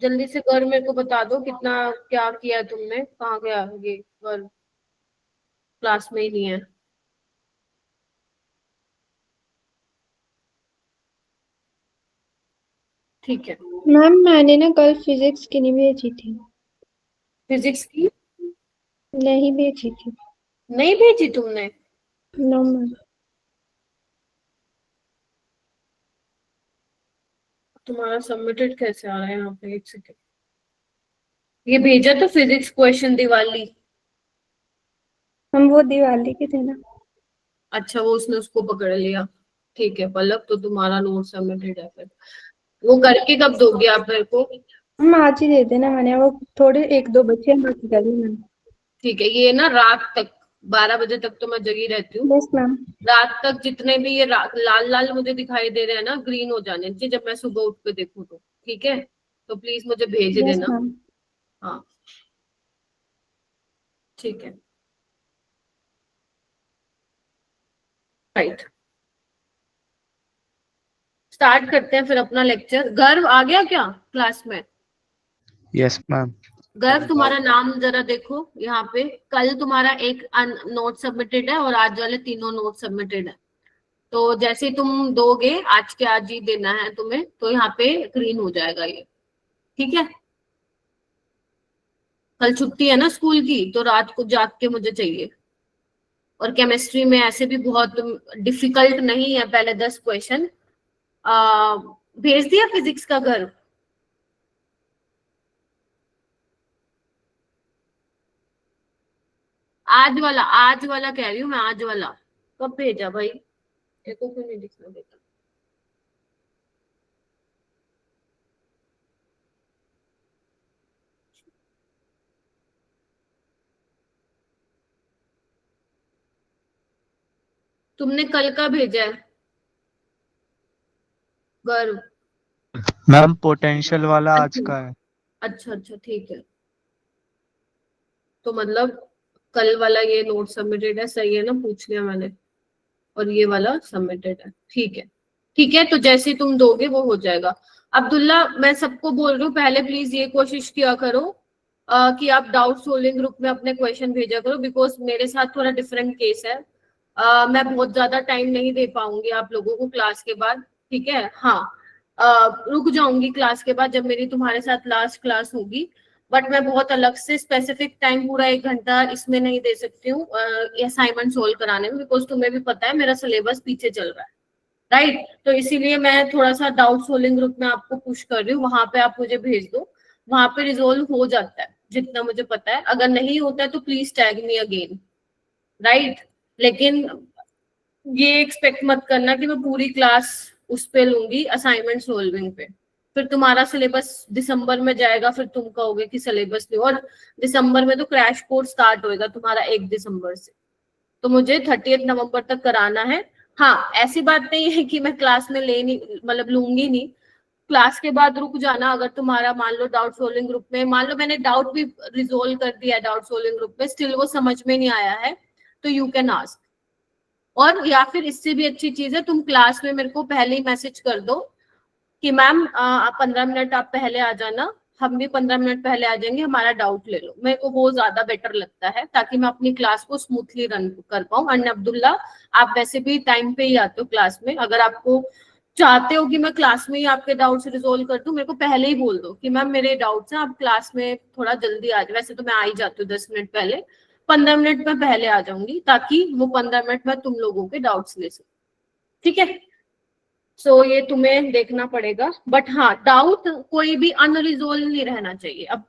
जल्दी से घर मेरे को बता दो कितना क्या किया तुमने, कहाँ गया ये घर, क्लास में ही नहीं है। ठीक है। मैम मैंने ना कल फिजिक्स की नहीं भेजी थी। फिजिक्स की नहीं भेजी थी। नहीं भेजी तुमने? No ma'am. तुम्हारा सबमिटेड कैसे आ रहा है यहाँ पे, एक सेकेंड। ये भेजा तो फिजिक्स क्वेश्चन दिवाली। हम वो दिवाली के थे ना। अच्छा, वो उसने उसको पकड़ लिया। ठीक है पलक, तो तुम्हारा नोट सबमिटेड है फिर। वो करके कब दोगे आप मेरे को? हम आज ही दे देना, मैंने वो थोड़े एक दो बच्चे हैं बाकी कर ली मैंने। ठीक है, ये ना रात तक, 12 बजे तक तो मैं जगी रहती हूँ। Yes ma'am. रात तक जितने भी ये लाल लाल मुझे दिखाई दे रहे हैं ना, ग्रीन हो जाने चाहिए जब मैं सुबह उठ के देखूँ तो। ठीक है, तो प्लीज मुझे भेज यस देना। मैम। हाँ, ठीक है। राइट, स्टार्ट करते हैं फिर अपना लेक्चर। गर्व आ गया क्या क्लास में? Yes ma'am. गर्व, तुम्हारा नाम जरा देखो यहाँ पे। कल तुम्हारा एक नोट सबमिटेड है और आज वाले तीनों नोट सबमिटेड है। तो जैसे ही तुम दोगे, आज के आज ही देना है तुम्हें, तो यहाँ पे ग्रीन हो जाएगा ये। ठीक है, कल छुट्टी है ना स्कूल की, तो रात को जाग के मुझे चाहिए। और केमिस्ट्री में ऐसे भी बहुत डिफिकल्ट नहीं है, पहले 10 क्वेश्चन। भेज दिया फिजिक्स का घर? आज वाला कह रही हूँ मैं, आज वाला कब भेजा भाई? देखो क्यों नहीं दिखना बेटा। तुमने कल का भेजा है गर्व? मैम पोटेंशियल वाला आज अच्छा का है। अच्छा अच्छा, ठीक है। तो मतलब कल वाला ये नोट सबमिटेड है, सही है ना? पूछ लिया मैंने। और ये वाला सबमिटेड है, ठीक है। ठीक है, तो जैसे तुम दोगे वो हो जाएगा। अब्दुल्ला, मैं सबको बोल रही हूँ, पहले प्लीज ये कोशिश किया करो कि आप डाउट सोल्विंग ग्रुप में अपने क्वेश्चन भेजा करो, बिकॉज मेरे साथ थोड़ा डिफरेंट केस है। मैं बहुत ज्यादा टाइम नहीं दे पाऊंगी आप लोगों को क्लास के बाद। ठीक है, हाँ। रुक जाऊंगी क्लास के बाद, जब मेरी तुम्हारे साथ लास्ट क्लास होगी। बट मैं बहुत अलग से स्पेसिफिक टाइम पूरा 1 घंटा इसमें नहीं दे सकती हूँ असाइनमेंट सोल्व कराने में, बिकॉज तुम्हें भी पता है मेरा सिलेबस पीछे चल रहा है। राइट, तो इसीलिए मैं थोड़ा सा डाउट सोल्विंग ग्रुप में आपको पुश कर रही हूँ, वहां पे आप मुझे भेज दो। वहां पे रिजोल्व हो जाता है जितना मुझे पता है, अगर नहीं होता है तो please tag me again. Right, लेकिन ये एक्सपेक्ट मत करना कि मैं पूरी क्लास उस पे लूंगी असाइनमेंट सोल्विंग पे। फिर तुम्हारा सिलेबस दिसंबर में जाएगा, फिर तुम कहोगे कि सिलेबस नहीं। और दिसंबर में तो क्रैश कोर्स स्टार्ट होएगा तुम्हारा 1 दिसंबर से। तो मुझे 30 नवंबर तक कराना है। हाँ, ऐसी बात नहीं है कि मैं क्लास में ले नहीं, मतलब लूंगी नहीं। क्लास के बाद रुक जाना, अगर तुम्हारा मान लो डाउट सोल्विंग ग्रुप में, मान लो मैंने डाउट भी रिजोल्व कर दिया डाउट सोल्विंग ग्रुप में, स्टिल वो समझ में नहीं आया है, तो यू कैन आस्क। और या फिर इससे भी अच्छी चीज है, तुम क्लास में मेरे को पहले ही मैसेज कर दो कि मैम 15 मिनट आप पहले आ जाना, हम भी 15 मिनट पहले आ जाएंगे, हमारा डाउट ले लो। मेरे को वो ज्यादा बेटर लगता है, ताकि मैं अपनी क्लास को स्मूथली रन कर पाऊँ। एंड अब्दुल्ला, आप वैसे भी टाइम पे ही आते हो क्लास में, अगर आपको चाहते हो कि मैं क्लास में ही आपके डाउट्स रिजोल्व कर दूं, मेरे को पहले ही बोल दो कि मैम मेरे डाउट्स हैं, आप क्लास में थोड़ा जल्दी आ जाए। वैसे तो मैं आ ही जाती हूँ 10 मिनट पहले, 15 मिनट में पहले आ जाऊंगी, ताकि वो 15 मिनट में तुम लोगों के डाउट्स ले सकूं। ठीक है, सो ये तुम्हें देखना पड़ेगा। बट हाँ, डाउट कोई भी अनरिजोल्व नहीं रहना चाहिए। अब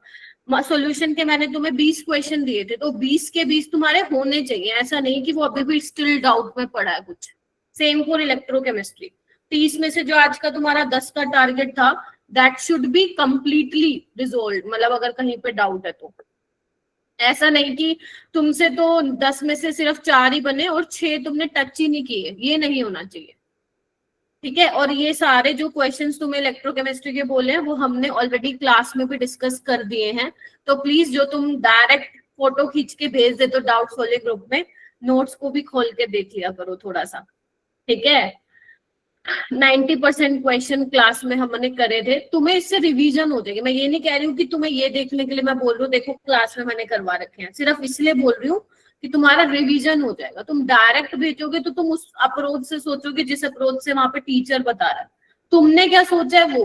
सॉल्यूशन के मैंने तुम्हें 20 क्वेश्चन दिए थे, तो 20 के 20 तुम्हारे होने चाहिए। ऐसा नहीं कि वो अभी भी स्टिल डाउट में पड़ा है कुछ। Same for electrochemistry. 30 में से जो आज का तुम्हारा 10 का टारगेट था, that should be completely resolve. मतलब अगर कहीं पे डाउट है तो ऐसा नहीं कि तुमसे तो 10 में से सिर्फ 4 ही बने और 6 तुमने टच ही नहीं किए, ये नहीं होना चाहिए। ठीक है, और ये सारे जो क्वेश्चंस तुम्हें इलेक्ट्रोकेमिस्ट्री के बोले हैं, वो हमने ऑलरेडी क्लास में भी डिस्कस कर दिए हैं। तो प्लीज, जो तुम डायरेक्ट फोटो खींच के भेज देते हो डाउट्स वाले ग्रुप में, नोट्स को भी खोल के देख लिया करो थोड़ा सा। ठीक है, 90% क्वेश्चन क्लास में हमने करे थे, तुम्हें इससे रिवीजन हो जाएगी। मैं ये नहीं कह रही हूँ कि तुम्हें ये देखने के लिए मैं बोल रही हूँ देखो क्लास में मैंने करवा रखे हैं, सिर्फ इसलिए बोल रही हूँ कि तुम्हारा रिवीजन हो जाएगा। तुम डायरेक्ट भेजोगे तो तुम उस अप्रोच से सोचोगे जिस अप्रोच से वहां पे टीचर बता रहा है। तुमने क्या सोचा है वो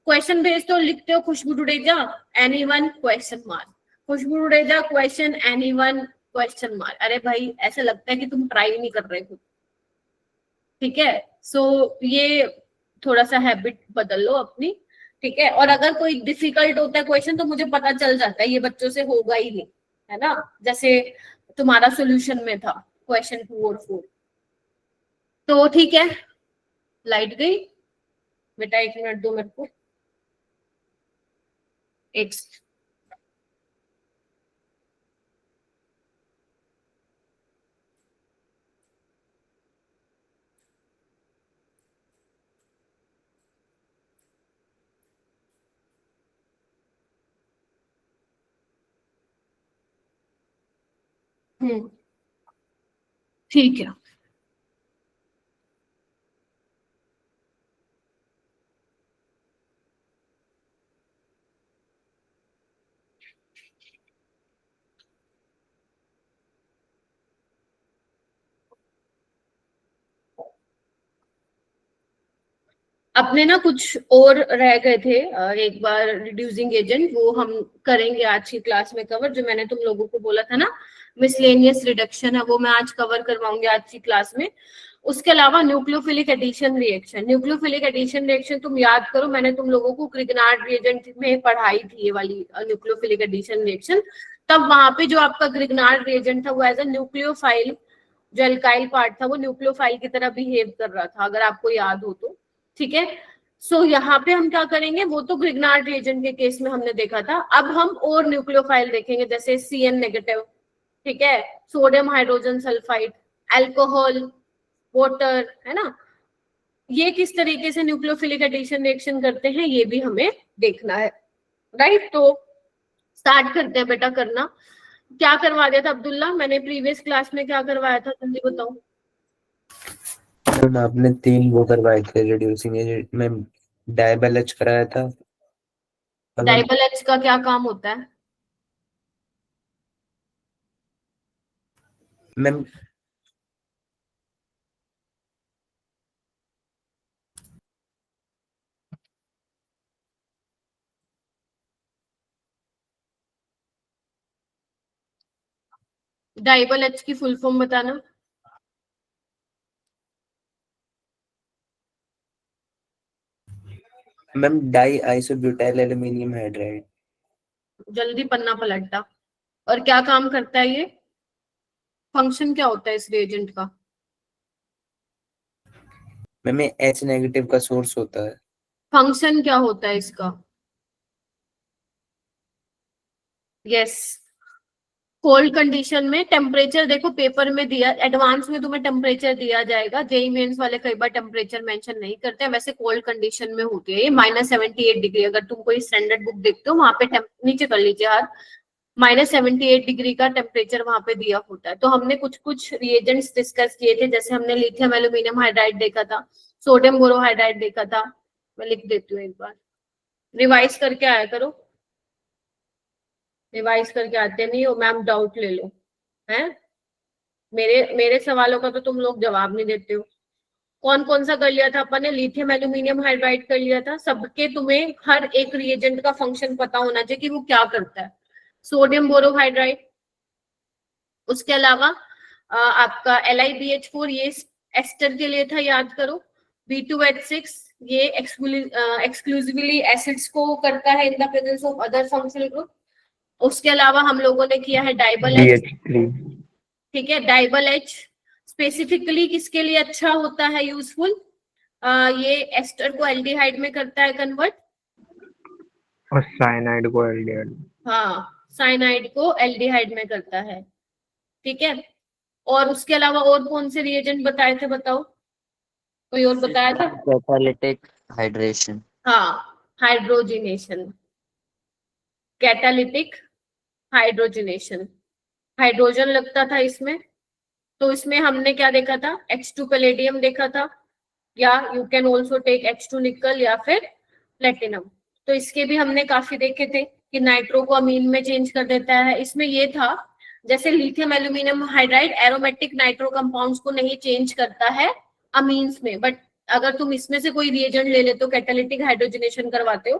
क्वेश्चन भेजते हो, लिखते हो खुशबू टुडेजा एनीवन क्वेश्चन मार्क, खुशबू Tudeja question anyone question mark. अरे भाई ऐसा लगता है कि तुम ट्राई नहीं कर रहे हो। ठीक है, सो ये थोड़ा सा हैबिट बदल लो अपनी। ठीक है, और अगर कोई डिफिकल्ट होता है क्वेश्चन तो मुझे पता चल जाता है ये बच्चों से होगा ही नहीं, है ना। जैसे तुम्हारा सॉल्यूशन में था क्वेश्चन 2 और 4। तो ठीक है, लाइट गई बेटा, 1 मिनट दो मेरे को। एक ठीक है। अपने ना कुछ और रह गए थे, एक बार रिड्यूसिंग एजेंट, वो हम करेंगे आज की क्लास में कवर। जो मैंने तुम लोगों को बोला था ना मिसलेनियस रिडक्शन है, वो मैं आज कवर करवाऊंगी आज की क्लास में। उसके अलावा nucleophilic addition reaction, nucleophilic addition reaction तुम याद करो, मैंने तुम लोगों को ग्रिग्नार्ड रिएजेंट में पढ़ाई थी ये वाली न्यूक्लियोफिलिक एडिशन रिएक्शन। तब वहां पे जो आपका ग्रिग्नार्ड रिएजेंट था वो एज अ न्यूक्लियोफाइल, जो एल्काइल पार्ट था वो न्यूक्लियोफाइल की तरह बिहेव कर रहा था, अगर आपको याद हो तो। ठीक है, सो यहाँ पे हम क्या करेंगे, वो तो ग्रिग्नार्ड रिएजेंट के केस में हमने देखा था। अब हम और न्यूक्लियोफाइल देखेंगे, जैसे CN नेगेटिव, ठीक है, sodium hydrogen sulphide, alcohol, water, है ना। ये किस तरीके से न्यूक्लियोफिलिक एडिशन रिएक्शन करते हैं ये भी हमें देखना है, राइट। तो स्टार्ट करते हैं बेटा करना। क्या करवा दिया था अब्दुल्ला मैंने प्रीवियस क्लास में, क्या करवाया था जल्दी बताओ। मैम आपने 3 वो करवाए थे रिड्यूसिंग एजेंट में, डायबल एच कराया था। डाइबल एच का क्या काम होता है? मैम डाइबल एच की फुल फॉर्म बताना। Ma'am die isobutyl aluminium hydride. जल्दी पन्ना पलटता। और क्या काम करता है ये, फंक्शन क्या होता है इस रिएजेंट का? मैम ये H नेगेटिव का सोर्स होता है। फंक्शन क्या होता है इसका? यस, कोल्ड कंडीशन में टेम्परेचर, देखो पेपर में दिया, एडवांस में तुम्हें टेम्परेचर दिया जाएगा, जेई मेंस वाले कई बार टेम्परेचर मेंशन नहीं करते हैं, वैसे कोल्ड कंडीशन में होती है ये -78 डिग्री। अगर तुम कोई स्टैंडर्ड बुक देखते हो वहां पे नीचे कर लीजिए हाथ, -78 डिग्री का टेम्परेचर वहां पे दिया होता है। तो हमने कुछ कुछ रिएजेंट्स डिस्कस किए थे, जैसे हमने लिथियम एल्यूमिनियम हाइड्राइड देखा था, सोडियम बोरोहाइड्राइड देखा था। मैं लिख देती हूँ एक बार, रिवाइज करके आया करो, रिवाइज करके आते नहीं हो मैम, डाउट ले लो है। मेरे मेरे सवालों का तो तुम लोग जवाब नहीं देते हो। कौन कौन सा कर लिया था अपन ने? लिथियम एल्यूमिनियम हाइड्राइड कर लिया था। सबके तुम्हें हर एक रिएजेंट का फंक्शन पता होना चाहिए कि वो क्या करता है। सोडियम बोरोहाइड्राइड, उसके अलावा आपका LiBH4, ये एस्टर के लिए था, याद करो। B2H6, ये एक्सक्लूसिवली एसिड्स को करता है इन the presence of other functional group. उसके अलावा हम लोगों ने किया है डाइबल एच, BH3 ठीक है। डाइबल एच स्पेसिफिकली किसके लिए अच्छा होता है, यूजफुल? ये एस्टर को एल्डिहाइड में करता है कन्वर्ट, और साइनाइड को एल्डिहाइड। हाँ साइनाइड को एल्डिहाइड में करता है, ठीक है। और उसके अलावा और कौन से रिएजेंट बताए थे बताओ, कोई और बताया था? Catalytic hydration. हाँ, हाइड्रोजिनेशन, कैटालिटिक हाइड्रोजिनेशन, हाइड्रोजन लगता था इसमें। तो इसमें हमने क्या देखा था, H2 पैलेडियम देखा था, या you can also take H2 निकल या फिर प्लेटिनम। तो इसके भी हमने काफी देखे थे कि नाइट्रो को अमीन में चेंज कर देता है। इसमें ये था जैसे lithium aluminium hydride aromatic nitro compounds को नहीं चेंज करता है अमीन्स में, बट अगर तुम इसमें से कोई रिएजेंट ले लेते हो, कैटालिटिक हाइड्रोजनेशन करवाते हो,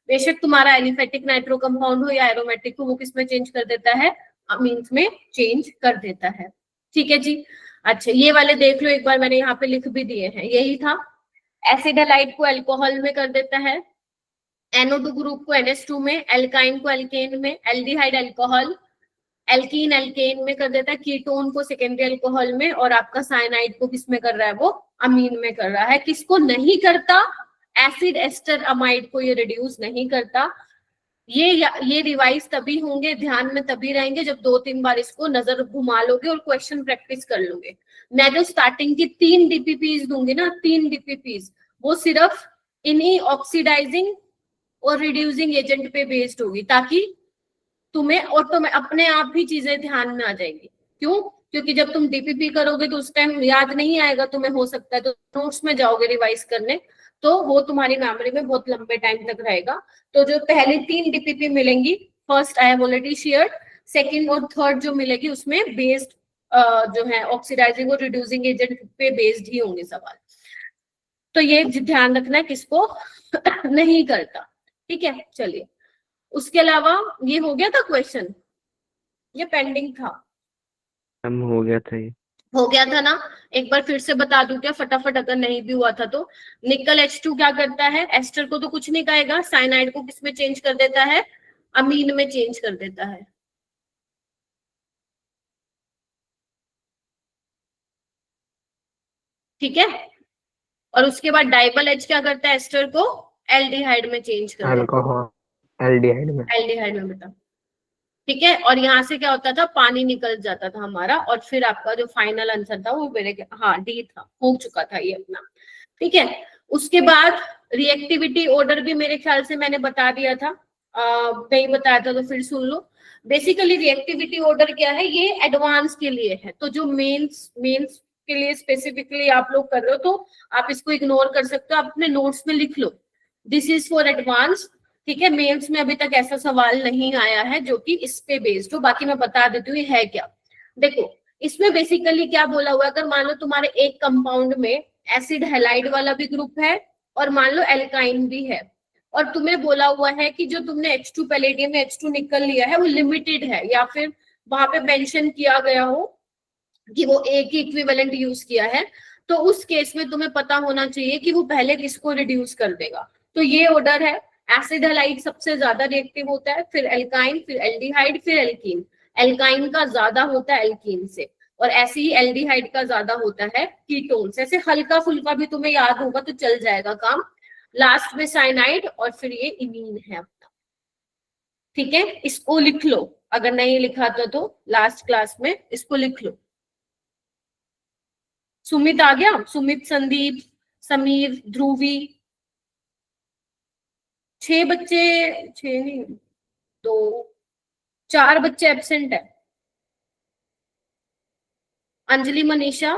बेशक तुम्हारा एलिफेटिक नाइट्रो कंपाउंड हो या एरोमेटिक हो, वो किसमें चेंज कर देता है, अमीन्स में चेंज कर देता है। ठीक है जी। अच्छा ये वाले देख लो एक बार, मैंने यहाँ पे लिख भी दिए हैं, यही था। एसिड हैलाइड को अल्कोहल में कर देता है, NO2 ग्रुप को NH2 में, एल्काइन को एल्केन में, एल्डिहाइड अल्कोहल, एल्कीन एल्केन में कर देता है, कीटोन को सेकेंडरी अल्कोहल में, और आपका साइनाइड को किस में कर रहा है, वो अमीन में कर रहा है। किसको नहीं करता, एसिड एस्टर अमाइड को ये रिड्यूस नहीं करता। ये रिवाइज तभी होंगे, ध्यान में तभी रहेंगे जब 2-3 बार इसको नजर घुमा लोगे और क्वेश्चन प्रैक्टिस कर लोगे। मैं जो स्टार्टिंग की 3 DPPs दूंगी ना, 3 DPPs, वो सिर्फ इन्हीं ऑक्सीडाइजिंग और रिड्यूसिंग एजेंट पे बेस्ड होगी, ताकि तुम्हें अपने आप भी चीजें ध्यान में आ जाएंगी। क्यों? क्योंकि जब तुम DPP करोगे तो उस टाइम याद नहीं आएगा तुम्हें, हो सकता है तो नोट्स में जाओगे रिवाइज करने, तो वो तुम्हारी मेमोरी में बहुत लंबे टाइम तक रहेगा। तो जो पहली 3 DPP मिलेंगी, first I have already shared, second और थर्ड जो मिलेगी उसमें बेस्ड जो है ऑक्सीडाइजिंग और रिड्यूसिंग एजेंट पे बेस्ड ही होंगे सवाल। तो ये ध्यान रखना है किसको नहीं करता। ठीक है, चलिए उसके अलावा ये हो गया था क्वेश्चन, ये पेंडिंग था, हम हो गया था ये, हो गया था ना। एक बार फिर से बता दूं क्या फटाफट, अगर नहीं भी हुआ था तो। निकल H2 क्या करता है, एस्टर को तो कुछ नहीं कहेगा, साइनाइड को किसमें चेंज कर देता है, अमीन में चेंज कर देता है। ठीक है, और उसके बाद डाइबल H क्या करता है, एस्टर को एल्डिहाइड में चेंज कर देता है, अल्कोहल एल्डिहाइड में, एल्डिहाइड में बेटा। ठीक है, और यहाँ से क्या होता था, पानी निकल जाता था हमारा, और फिर आपका जो फाइनल आंसर था वो मेरे हाँ D था, हो चुका था ये अपना। ठीक है, उसके बाद रिएक्टिविटी ऑर्डर भी मेरे ख्याल से मैंने बता दिया था, नहीं बताया था तो फिर सुन लो। बेसिकली रिएक्टिविटी ऑर्डर क्या है, ये एडवांस के लिए है, तो जो मेंस के लिए स्पेसिफिकली आप लोग कर रहे हो तो आप इसको इग्नोर कर सकते हो, आप अपने नोट्स में लिख लो, दिस इज फॉर एडवांस। ठीक है, मेंस में अभी तक ऐसा सवाल नहीं आया है जो कि इस पे बेस्ड हो, बाकी मैं बता देती हूँ है क्या। देखो इसमें बेसिकली क्या बोला हुआ है, अगर मान लो तुम्हारे एक कंपाउंड में एसिड हैलाइड वाला भी ग्रुप है और मान लो एल्काइन भी है, और तुम्हें बोला हुआ है कि जो तुमने H2 पैलेडियम में H2 निकल लिया है वो लिमिटेड है, या फिर वहां पे मेंशन किया गया हो कि वो एक ही इक्विवेलेंट यूज किया है, तो उस केस में तुम्हें पता होना चाहिए कि वो पहले किसको रिड्यूस कर देगा। तो ये ऑर्डर है, एसिड हैलाइड सबसे ज्यादा रिएक्टिव होता है, फिर एल्काइन, फिर एल्डिहाइड, फिर एल्कीन। एल्काइन का ज्यादा होता है एल्कीन से, और ऐसे ही एल्डिहाइड का ज्यादा होता है कीटोन से। ऐसे हल्का फुल्का भी तुम्हें याद होगा तो चल जाएगा काम। लास्ट में साइनाइड, और फिर ये इमीन है अपना। ठीक है, इसको लिख लो, अगर नहीं लिखा था तो लास्ट क्लास में इसको लिख लो। सुमित आ गया, सुमित, संदीप, समीर, ध्रुवी, 6 बच्चे, 6 नहीं 2 4 बच्चे एब्सेंट है। अंजलि, मनीषा,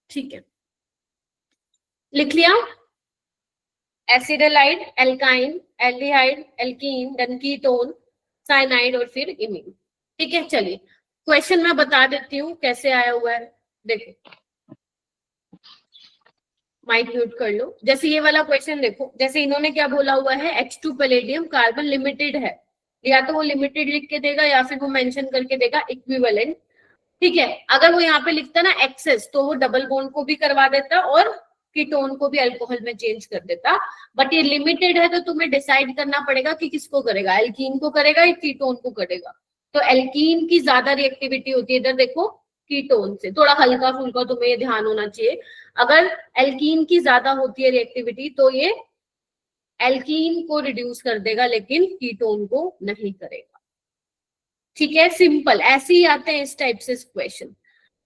ठीक है, लिख लिया। Acid halide, alkyne, aldehyde, alkene, then ketone, cyanide और फिर इमीन। ठीक है, चलिए क्वेश्चन मैं बता देती हूँ कैसे आया हुआ है। देखो माइक म्यूट कर लो। जैसे ये वाला क्वेश्चन देखो, जैसे इन्होंने क्या बोला हुआ है, H2 पैलेडियम कार्बन लिमिटेड है, या तो वो लिमिटेड लिख के देगा या फिर वो मेंशन करके देगा इक्विवेलेंट। ठीक है, अगर वो यहाँ पे लिखता ना एक्सेस, तो वो डबल बॉन्ड को भी करवा देता और कीटोन को भी अल्कोहल में चेंज कर देता। बट ये लिमिटेड है तो तुम्हें डिसाइड करना पड़ेगा कि किसको करेगा, एल्कीन को करेगा या कीटोन को करेगा। तो एल्कीन की ज्यादा रिएक्टिविटी होती है, इधर देखो कीटोन से, थोड़ा हल्का फुल्का तुम्हें ये ध्यान होना चाहिए। अगर एल्कीन की ज्यादा होती है रिएक्टिविटी तो ये एल्कीन को रिड्यूस कर देगा लेकिन कीटोन को नहीं करेगा। ठीक है, सिंपल, ऐसे ही आते हैं इस टाइप से क्वेश्चन।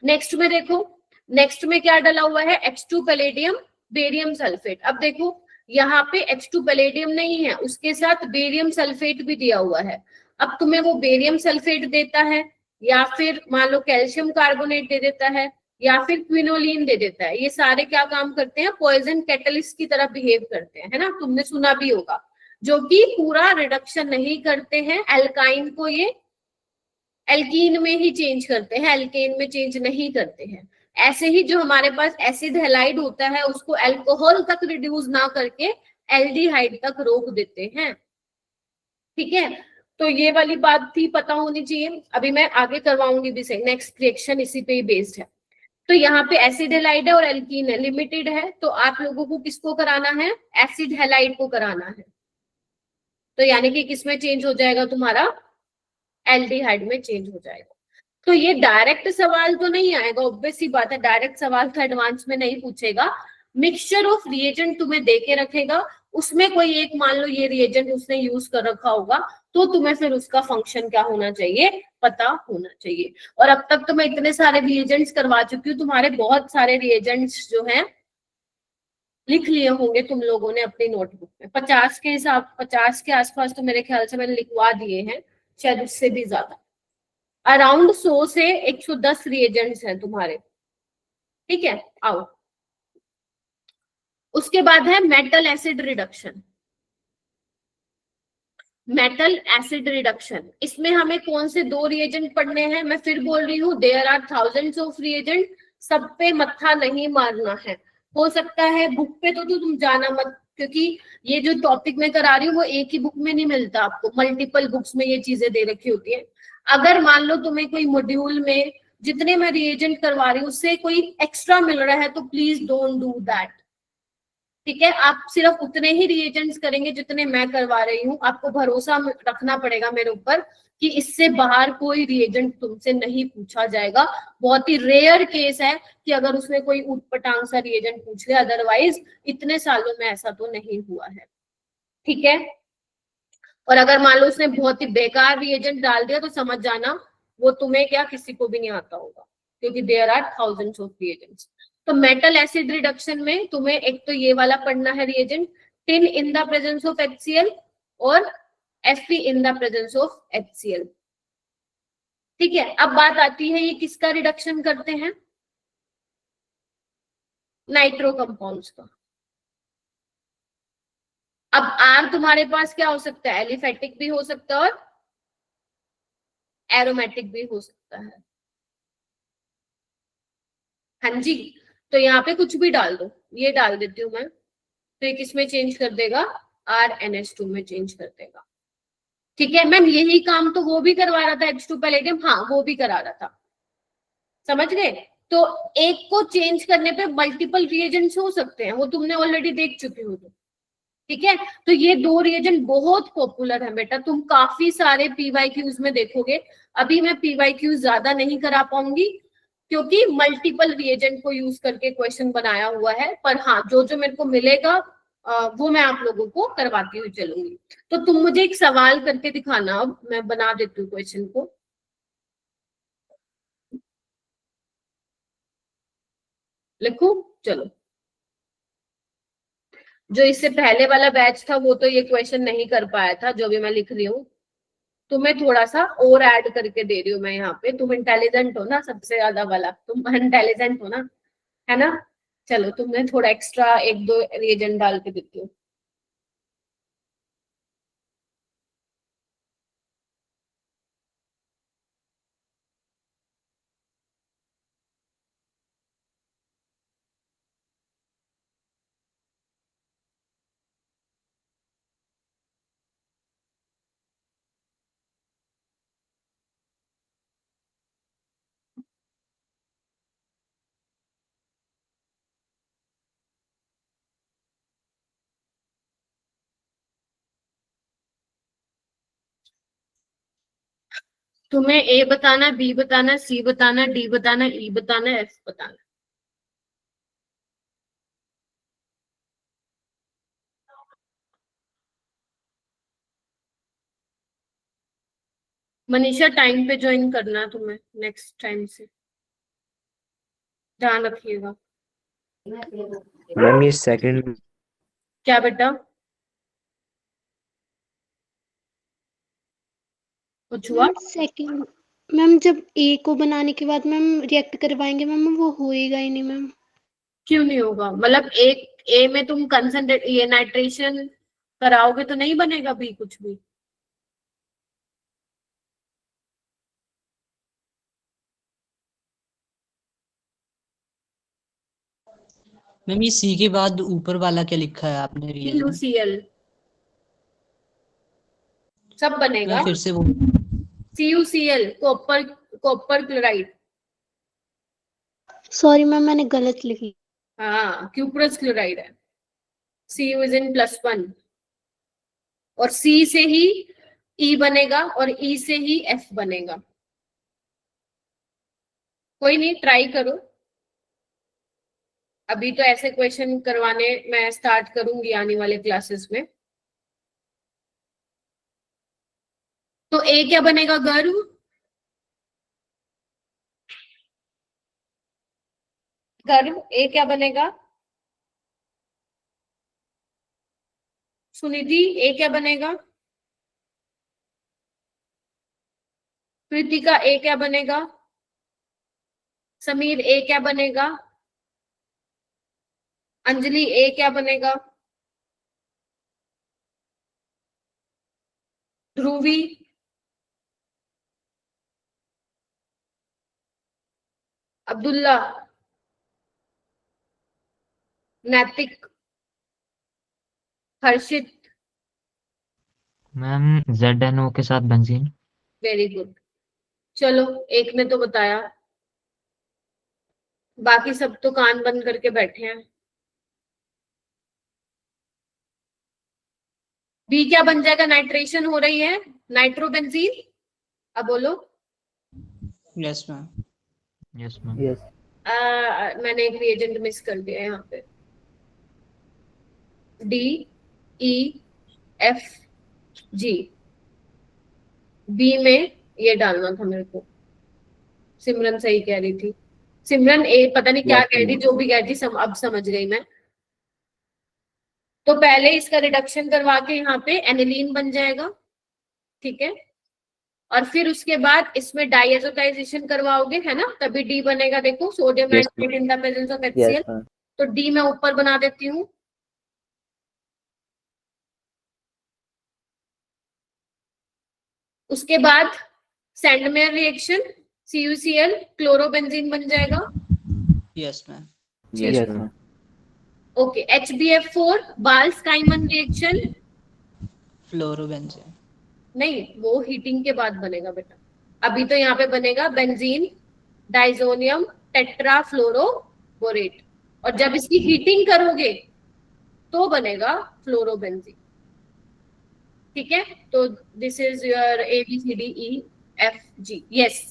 नेक्स्ट में देखो, नेक्स्ट में क्या डला हुआ है, H2 पैलेडियम, बेरियम सल्फेट। अब देखो यहाँ पे H2 पैलेडियम नहीं है, उसके साथ बेरियम सल्फेट भी दिया हुआ है। अब तुम्हें वो बेरियम सल्फेट देता है, या फिर मान लो कैल्शियम कार्बोनेट दे देता है, या फिर क्विनोलिन दे देता है, ये सारे क्या काम करते हैं, पॉइजन कैटलिस्ट की तरह बिहेव करते हैं, है ना, तुमने सुना भी होगा, जो कि पूरा रिडक्शन नहीं करते हैं, एल्काइन को ये एल्कीन में ही चेंज करते हैं, एल्केन में चेंज नहीं करते हैं। ऐसे ही जो हमारे पास एसिड हैलाइड होता है उसको अल्कोहल तक रिड्यूस ना करके एल्डिहाइड तक रोक देते हैं। ठीक है, तो ये वाली बात थी, पता होनी चाहिए। अभी मैं आगे करवाऊंगी भी सही, नेक्स्ट रिएक्शन इसी पे ही बेस्ड है। तो यहाँ पे एसिड हैलाइड है और एल्कीन है, लिमिटेड है, तो आप लोगों को किसको कराना है, एसिड हैलाइड को कराना है। तो यानी कि किसमें चेंज हो जाएगा तुम्हारा, एल्डिहाइड में चेंज हो जाएगा। तो ये डायरेक्ट सवाल तो नहीं आएगा, ऑब्वियस सी बात है, डायरेक्ट सवाल तो एडवांस में नहीं पूछेगा। मिक्सचर ऑफ रिएजेंट तुम्हें दे के रखेगा, उसमें कोई एक मान लो ये रिएजेंट उसने यूज कर रखा होगा, तो तुम्हें फिर उसका फंक्शन क्या होना चाहिए, पता होना चाहिए। और अब तक तो मैं इतने सारे रिएजेंट्स करवा चुकी हूँ, तुम्हारे बहुत सारे रिएजेंट्स जो हैं लिख लिए होंगे तुम लोगों ने अपनी नोटबुक में, 50 के हिसाब, 50 के आसपास तो मेरे ख्याल से मैंने लिखवा दिए हैं, शायद उससे भी ज्यादा, अराउंड 100 से 110 रिएजेंट्स हैं तुम्हारे। ठीक है, आओ, उसके बाद है metal acid reduction. Metal acid reduction, इसमें हमें कौन से 2 रिएजेंट पढ़ने हैं, मैं फिर बोल रही हूँ, there are thousands of reagent, सब पे मत्था नहीं मारना है। हो सकता है बुक पे तो तुम जाना मत, क्योंकि ये जो टॉपिक मैं करा रही हूँ वो एक ही बुक में नहीं मिलता आपको, मल्टीपल बुक्स में ये चीजें दे रखी होती है। अगर मान लो तुम्हें कोई मॉड्यूल में जितने मैं रिएजेंट करवा रही हूँ उससे कोई एक्स्ट्रा मिल रहा है, तो प्लीज डोंट डू दैट। ठीक है, आप सिर्फ उतने ही रिएजेंट्स करेंगे जितने मैं करवा रही हूँ, आपको भरोसा रखना पड़ेगा मेरे ऊपर कि इससे बाहर कोई रिएजेंट तुमसे नहीं पूछा जाएगा। बहुत ही रेयर केस है कि अगर उसने कोई ऊटपटांग सा रिएजेंट पूछ लिया, अदरवाइज इतने सालों में ऐसा तो नहीं हुआ है। ठीक है, और अगर मान लो उसने बहुत ही बेकार रिएजेंट डाल दिया तो समझ जाना वो तुम्हें क्या किसी को भी नहीं आता होगा, क्योंकि there are thousands of reagents. तो मेटल एसिड रिडक्शन में तुम्हें एक तो ये वाला पढ़ना है reagent, tin in the presence of HCl और Fe in the presence of HCl। ठीक है, अब बात आती है ये किसका रिडक्शन करते हैं, नाइट्रो कंपाउंड्स का। अब आर तुम्हारे पास क्या हो सकता है, एलिफेटिक भी हो सकता है और एरोमेटिक भी हो सकता है। हाँ जी, तो यहाँ पे कुछ भी डाल दो, ये डाल देती हूँ मैं, तो ये किस में चेंज कर देगा, RNH2 में चेंज कर देगा। ठीक है मैम, यही काम तो वो भी करवा रहा था, H2 पैलेडियम, हाँ वो भी करा रहा था, समझ गए। तो एक को चेंज करने पे मल्टीपल रिएजेंट्स हो सकते हैं, वो तुमने ऑलरेडी देख चुके हो तो। ठीक है, तो ये 2 रिएजेंट बहुत पॉपुलर है बेटा, तुम काफी सारे PYQs में देखोगे। अभी मैं PYQs ज्यादा नहीं करा पाऊंगी क्योंकि मल्टीपल रिएजेंट को यूज करके क्वेश्चन बनाया हुआ है, पर हाँ जो जो मेरे को मिलेगा वो मैं आप लोगों को करवाती हुई चलूंगी। तो तुम मुझे एक सवाल करके दिखाना, अब मैं बना देती हूँ क्वेश्चन को। लिखूं, चलो। जो इससे पहले वाला बैच था वो तो ये क्वेश्चन नहीं कर पाया था, जो भी मैं लिख रही हूँ तुम्हें थोड़ा सा और ऐड करके दे रही हूँ मैं यहाँ पे। तुम इंटेलिजेंट हो ना, सबसे ज्यादा वाला तुम इंटेलिजेंट हो ना, है ना। चलो तुमने थोड़ा एक्स्ट्रा 1-2 रिएजेंट डाल के देती हूँ। तुम्हें A बताना, B बताना, C बताना, D बताना, E बताना, F बताना। मनीषा टाइम पे ज्वाइन करना है तुम्हें, नेक्स्ट टाइम से ध्यान रखिएगा। मैम ये सेकंड क्या बेटा, कुछ हुआ? सेकंड मैम, जब ए को बनाने के बाद मैम रिएक्ट करवाएंगे मैम, वो होएगा ही नहीं मैम। क्यों नहीं होगा? मतलब एक ए में तुम कंसंट्रेट ये नाइट्रेशन कराओगे तो नहीं बनेगा बी कुछ भी? मैम ये सी के बाद ऊपर वाला क्या लिखा है आपने रिएजेंट? CuCl सब बनेगा। मैं फिर से वो CuCl copper chloride. Sorry ma'am, मैंने गलत लिखी। हाँ, क्यूप्रस क्लोराइड है। Cu इज इन +1 और C से ही E बनेगा और E से ही F बनेगा। कोई नहीं, ट्राई करो। अभी तो ऐसे क्वेश्चन करवाने मैं स्टार्ट करूंगी आने वाले क्लासेस में। तो ए क्या बनेगा? गर्व। गर्व ए क्या बनेगा? सुनिधि ए क्या बनेगा? कृतिका ए क्या बनेगा? समीर ए क्या बनेगा? अंजलि ए क्या बनेगा? ध्रुवी, अब्दुल्ला, नैतिक, हर्षित। मैम ZNO के साथ बेंजीन। Very good. चलो, एक ने तो बताया, बाकी सब तो कान बंद करके बैठे हैं। बी क्या बन जाएगा? नाइट्रेशन हो रही है, नाइट्रोबेंजीन। अब बोलो। Yes ma'am. Yes ma'am. Yes. मैंने एक रिएजेंट मिस कर दिया यहाँ पे। DEFG बी में ये डालना था मेरे को। सिमरन सही कह रही थी। सिमरन ए पता नहीं क्या कह रही, जो भी कह रही थी अब समझ गई मैं। तो पहले इसका रिडक्शन करवा के यहाँ पे एनिलीन बन जाएगा, ठीक है। और फिर उसके बाद इसमें डाइएजोटाइजेशन करवाओगे, है ना, तभी डी बनेगा। देखो, sodium nitrate in the presence of HCl। तो डी मैं ऊपर बना देती हूँ। उसके बाद सैंडमेयर रिएक्शन, CuCl क्लोरोबेंजीन बन जाएगा। Yes ma'am. Yes ma'am. Okay, HbF4 Balz Schiemann reaction. Fluorobenzene. नहीं, वो हीटिंग के बाद बनेगा बेटा। अभी तो यहाँ पे बनेगा बेंजीन डाइजोनियम टेट्राफ्लोरोबोरेट, और जब इसकी हीटिंग करोगे तो बनेगा फ्लोरोबेंजीन, ठीक है। तो this is your ABCDEFG। Yes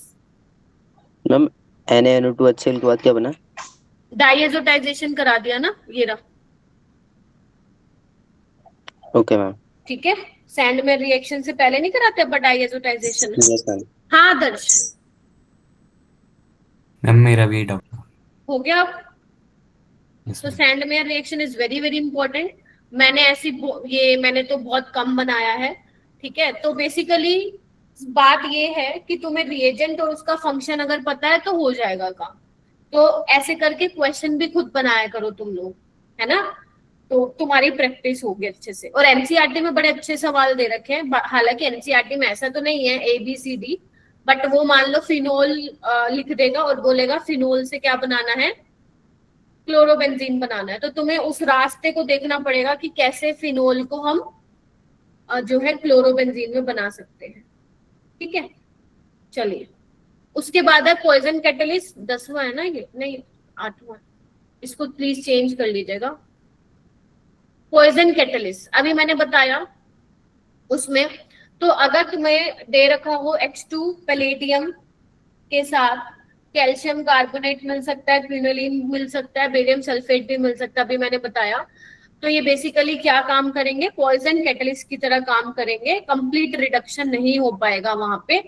ma'am NaNO2HCl के बाद क्या बना? डाइएजोटाइजेशन करा दिया ना, ये रहा, ओके मैम। ठीक है। सैंडमेयर रिएक्शन से पहले नहीं कराते अपन डाइएजोटाइजेशन? Yes ma'am. हाँ दर्श, मैम मेरा भी डाउट हो गया। यस तो Sandmeyer reaction is very very important. मैंने तो बहुत कम बनाया है, ठीक है। तो बेसिकली बात ये है कि तुम्हें रिएजेंट और उसका फंक्शन अगर पता है तो हो जाएगा काम। तो ऐसे करके क्वेश्चन भी खुद बनाया करो तुम लोग, है ना, तो तुम्हारी प्रैक्टिस होगी अच्छे से। और एनसीईआरटी में बड़े अच्छे सवाल दे रखे हैं। हालांकि एनसीईआरटी में ऐसा तो नहीं है ABCD, बट वो मान लो फिनोल लिख देगा और बोलेगा फिनोल से क्या बनाना है, क्लोरोबेंजीन बनाना है। तो तुम्हें उस रास्ते को देखना पड़ेगा कि कैसे फिनोल को हम जो है क्लोरोबेंजीन में बना सकते हैं, ठीक है। चलिए, उसके बाद है पॉइजन कैटलिस्ट। 10वां है ना ये, नहीं 8वां। इसको प्लीज चेंज कर लीजिएगा। पॉइजन कैटलिस्ट अभी मैंने बताया उसमें। तो अगर तुम्हें दे रखा हो H2 पैलेडियम के साथ कैल्शियम कार्बोनेट मिल सकता है, क्विनोलिन मिल सकता है, बेरियम सल्फेट भी मिल सकता है, अभी मैंने बताया। तो ये बेसिकली क्या काम करेंगे? पॉइजन कैटलिस्ट की तरह काम करेंगे। कंप्लीट रिडक्शन नहीं हो पाएगा वहां पे,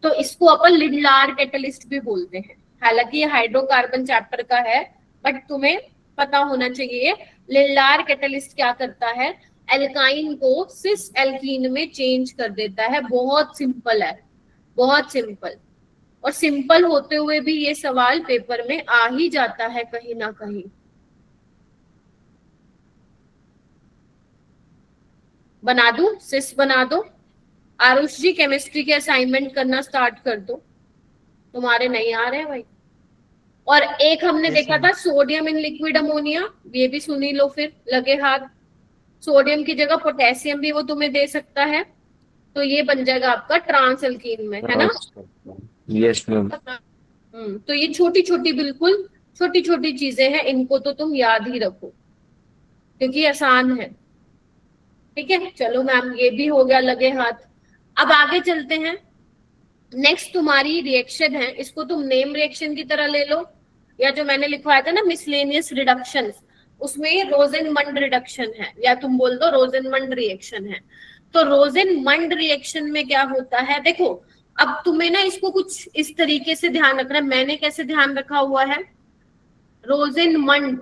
तो इसको अपन लिडलार कैटलिस्ट भी बोलते हैं। हालांकि ये हाइड्रोकार्बन चैप्टर का है, बट तुम्हें पता होना चाहिए लिडलार कैटलिस्ट क्या करता है, एल्काइन को सिस एल्कीन में चेंज कर देता है। बहुत सिंपल है, बहुत सिंपल। और सिंपल होते हुए भी ये सवाल पेपर में आ ही जाता है कहीं ना कहीं। बना दूं, सिस बना दो। आरुष जी केमिस्ट्री के असाइनमेंट करना स्टार्ट कर दो, तुम्हारे नहीं आ रहे हैं भाई। और एक हमने देखा था सोडियम इन लिक्विड अमोनिया, ये भी सुनी लो फिर, लगे हाथ। सोडियम की जगह पोटेशियम भी वो तुम्हें दे सकता है, तो ये बन जाएगा आपका ट्रांस अल्कीन में, है ना। Yes ma'am. तो ये छोटी छोटी, बिल्कुल छोटी छोटी चीजें हैं, इनको तो तुम याद ही रखो क्योंकि आसान है। ठीक है, चलो मैम ये भी हो गया लगे हाथ। अब आगे चलते हैं। नेक्स्ट तुम्हारी रिएक्शन है, इसको तुम नेम रिएक्शन की तरह ले लो, या जो मैंने लिखवाया था ना मिसलेनियस रिडक्शन, उसमें रोजेनमंड रिडक्शन है, या तुम बोल दो रोजेनमंड रिएक्शन है। तो रोजेनमंड रिएक्शन में क्या होता है, देखो अब तुम्हें ना इसको कुछ इस तरीके से ध्यान रखना है। मैंने कैसे ध्यान रखा हुआ है, रोजेनमंड,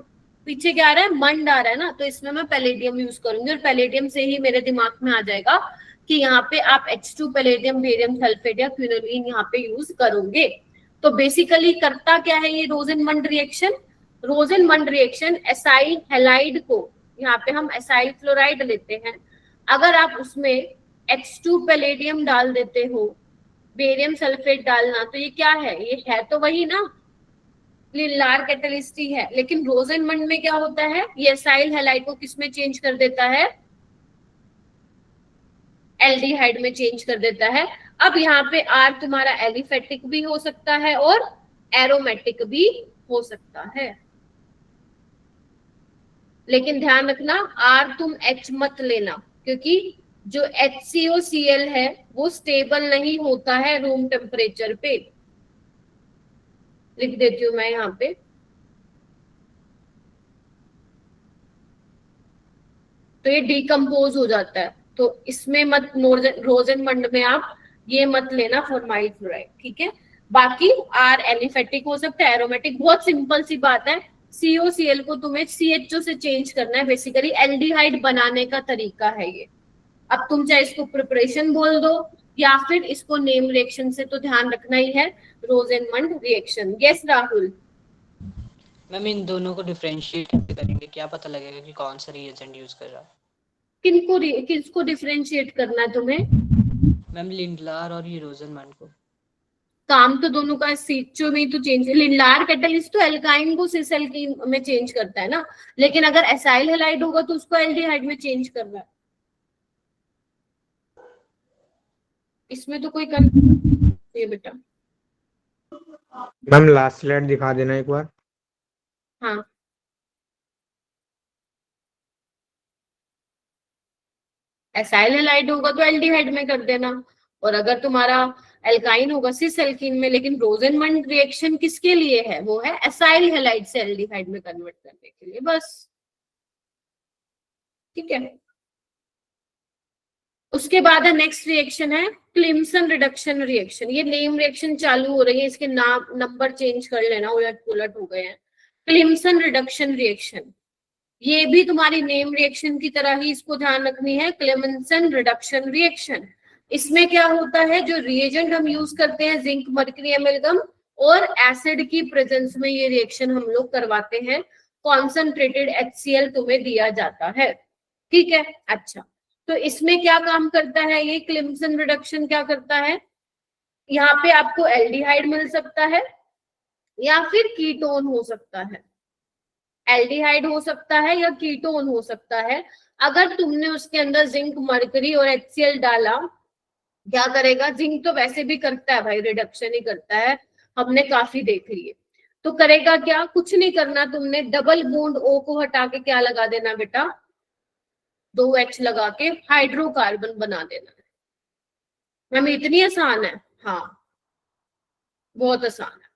पीछे क्या आ रहा है, मंड आ रहा है ना, तो इसमें मैं पैलेडियम यूज करूंगी, और पैलेडियम से ही मेरे दिमाग में आ जाएगा कि यहाँ पे आप H2 पैलेडियम बेरियम सल्फेट या क्विनोलिन यहाँ पे यूज करोगे। तो बेसिकली करता क्या है ये रोजेनमंड रिएक्शन, रोजेनमंड रिएक्शन एसाइल हैलाइड को, यहाँ पे हम एसाइल क्लोराइड लेते हैं, अगर आप उसमें H2 पैलेडियम डाल देते हो, बेरियम सल्फेट डालना, तो ये क्या है, ये है तो वही ना, लिनलार कैटलिस्ट ही है। लेकिन रोजेनमंड में क्या होता है, ये एसाइल हैलाइड को किसमें चेंज कर देता है, एल्डिहाइड में चेंज कर देता है। अब यहाँ पे आर तुम्हारा एलिफेटिक भी हो सकता है और एरोमेटिक भी हो सकता है, लेकिन ध्यान रखना आर तुम H मत लेना, क्योंकि जो HCOCl है वो स्टेबल नहीं होता है रूम टेम्परेचर पे। लिख देती हूँ मैं यहाँ पे, तो ये डिकम्पोज हो जाता है, तो इसमें मत, रोजेनमंड में आप ये मत लेना फॉर्माइल क्लोराइड, ठीक है। बाकी आर एलिफेटिक हो सकता है, एरोमेटिक, बहुत सिंपल सी बात है। COCl को तुम्हें CHO से चेंज करना है, बेसिकली एल्डिहाइड बनाने का तरीका है ये। अब तुम चाहे इसको प्रिपरेशन बोल दो या फिर इसको नेम रिएक्शन से तो ध्यान रखना ही है, रोजेनमंड रिएक्शन। यस राहुल। मैम इन दोनों को डिफरेंशिएट कैसे करेंगे, क्या पता लगेगा कि कौन सा रिएजेंट यूज कर रहा है? किसको डिफरेंशिएट करना है तुम्हें? मैम लिंडलार और ये रोजेनमंड को। काम तो दोनों का सीचो में तो चेंज, लिनलार कैटलिस्ट तो एल्काइन को सिस एल्कीन में चेंज करता है ना, लेकिन अगर एसाइल हैलाइड होगा तो उसको एल्डिहाइड में चेंज करना है। इसमें तो कोई ये बेटा। मैम लास्ट स्लाइड दिखा देना एक बार। हाँ, एसाइल हैलाइड होगा तो एल्डिहाइड में कर देना, और अगर तुम्हारा एल्काइन होगा सिस एल्कीन में। लेकिन रोजेनमंड रिएक्शन किसके लिए है, वो है एसाइल हैलाइड से एल्डिहाइड में कन्वर्ट करने के लिए, बस। ठीक है, उसके बाद है नेक्स्ट रिएक्शन है क्लिम्सन रिडक्शन रिएक्शन। ये नेम रिएक्शन चालू हो रही है, इसके नाम नंबर चेंज कर लेना, उलट पुलट हो गए हैं। क्लिम्सन रिडक्शन रिएक्शन, ये भी तुम्हारी नेम रिएक्शन की तरह ही इसको ध्यान रखनी है, क्लेमेंसन रिडक्शन रिएक्शन। इसमें क्या होता है, जो रिएजेंट हम यूज करते हैं जिंक मर्करी एमेल्गम, और एसिड की प्रेजेंस में ये रिएक्शन हम लोग करवाते हैं, कॉन्सेंट्रेटेड HCl तुम्हें दिया जाता है। ठीक है, अच्छा, तो इसमें क्या काम करता है ये क्लिम्सन रिडक्शन, क्या करता है, यहाँ पे आपको एल्डिहाइड मिल सकता है या फिर कीटोन हो सकता है, एल्डिहाइड हो सकता है या कीटोन हो सकता है। अगर तुमने उसके अंदर जिंक मर्करी और HCl डाला, क्या करेगा, जिंक तो वैसे भी करता है भाई, रिडक्शन ही करता है, हमने काफी देख लिए। तो करेगा क्या, कुछ नहीं करना, तुमने डबल बॉन्ड O को हटा के क्या लगा देना बेटा, 2H लगा के हाइड्रोकार्बन बना देना है। मैम इतनी आसान है? हाँ, बहुत आसान है।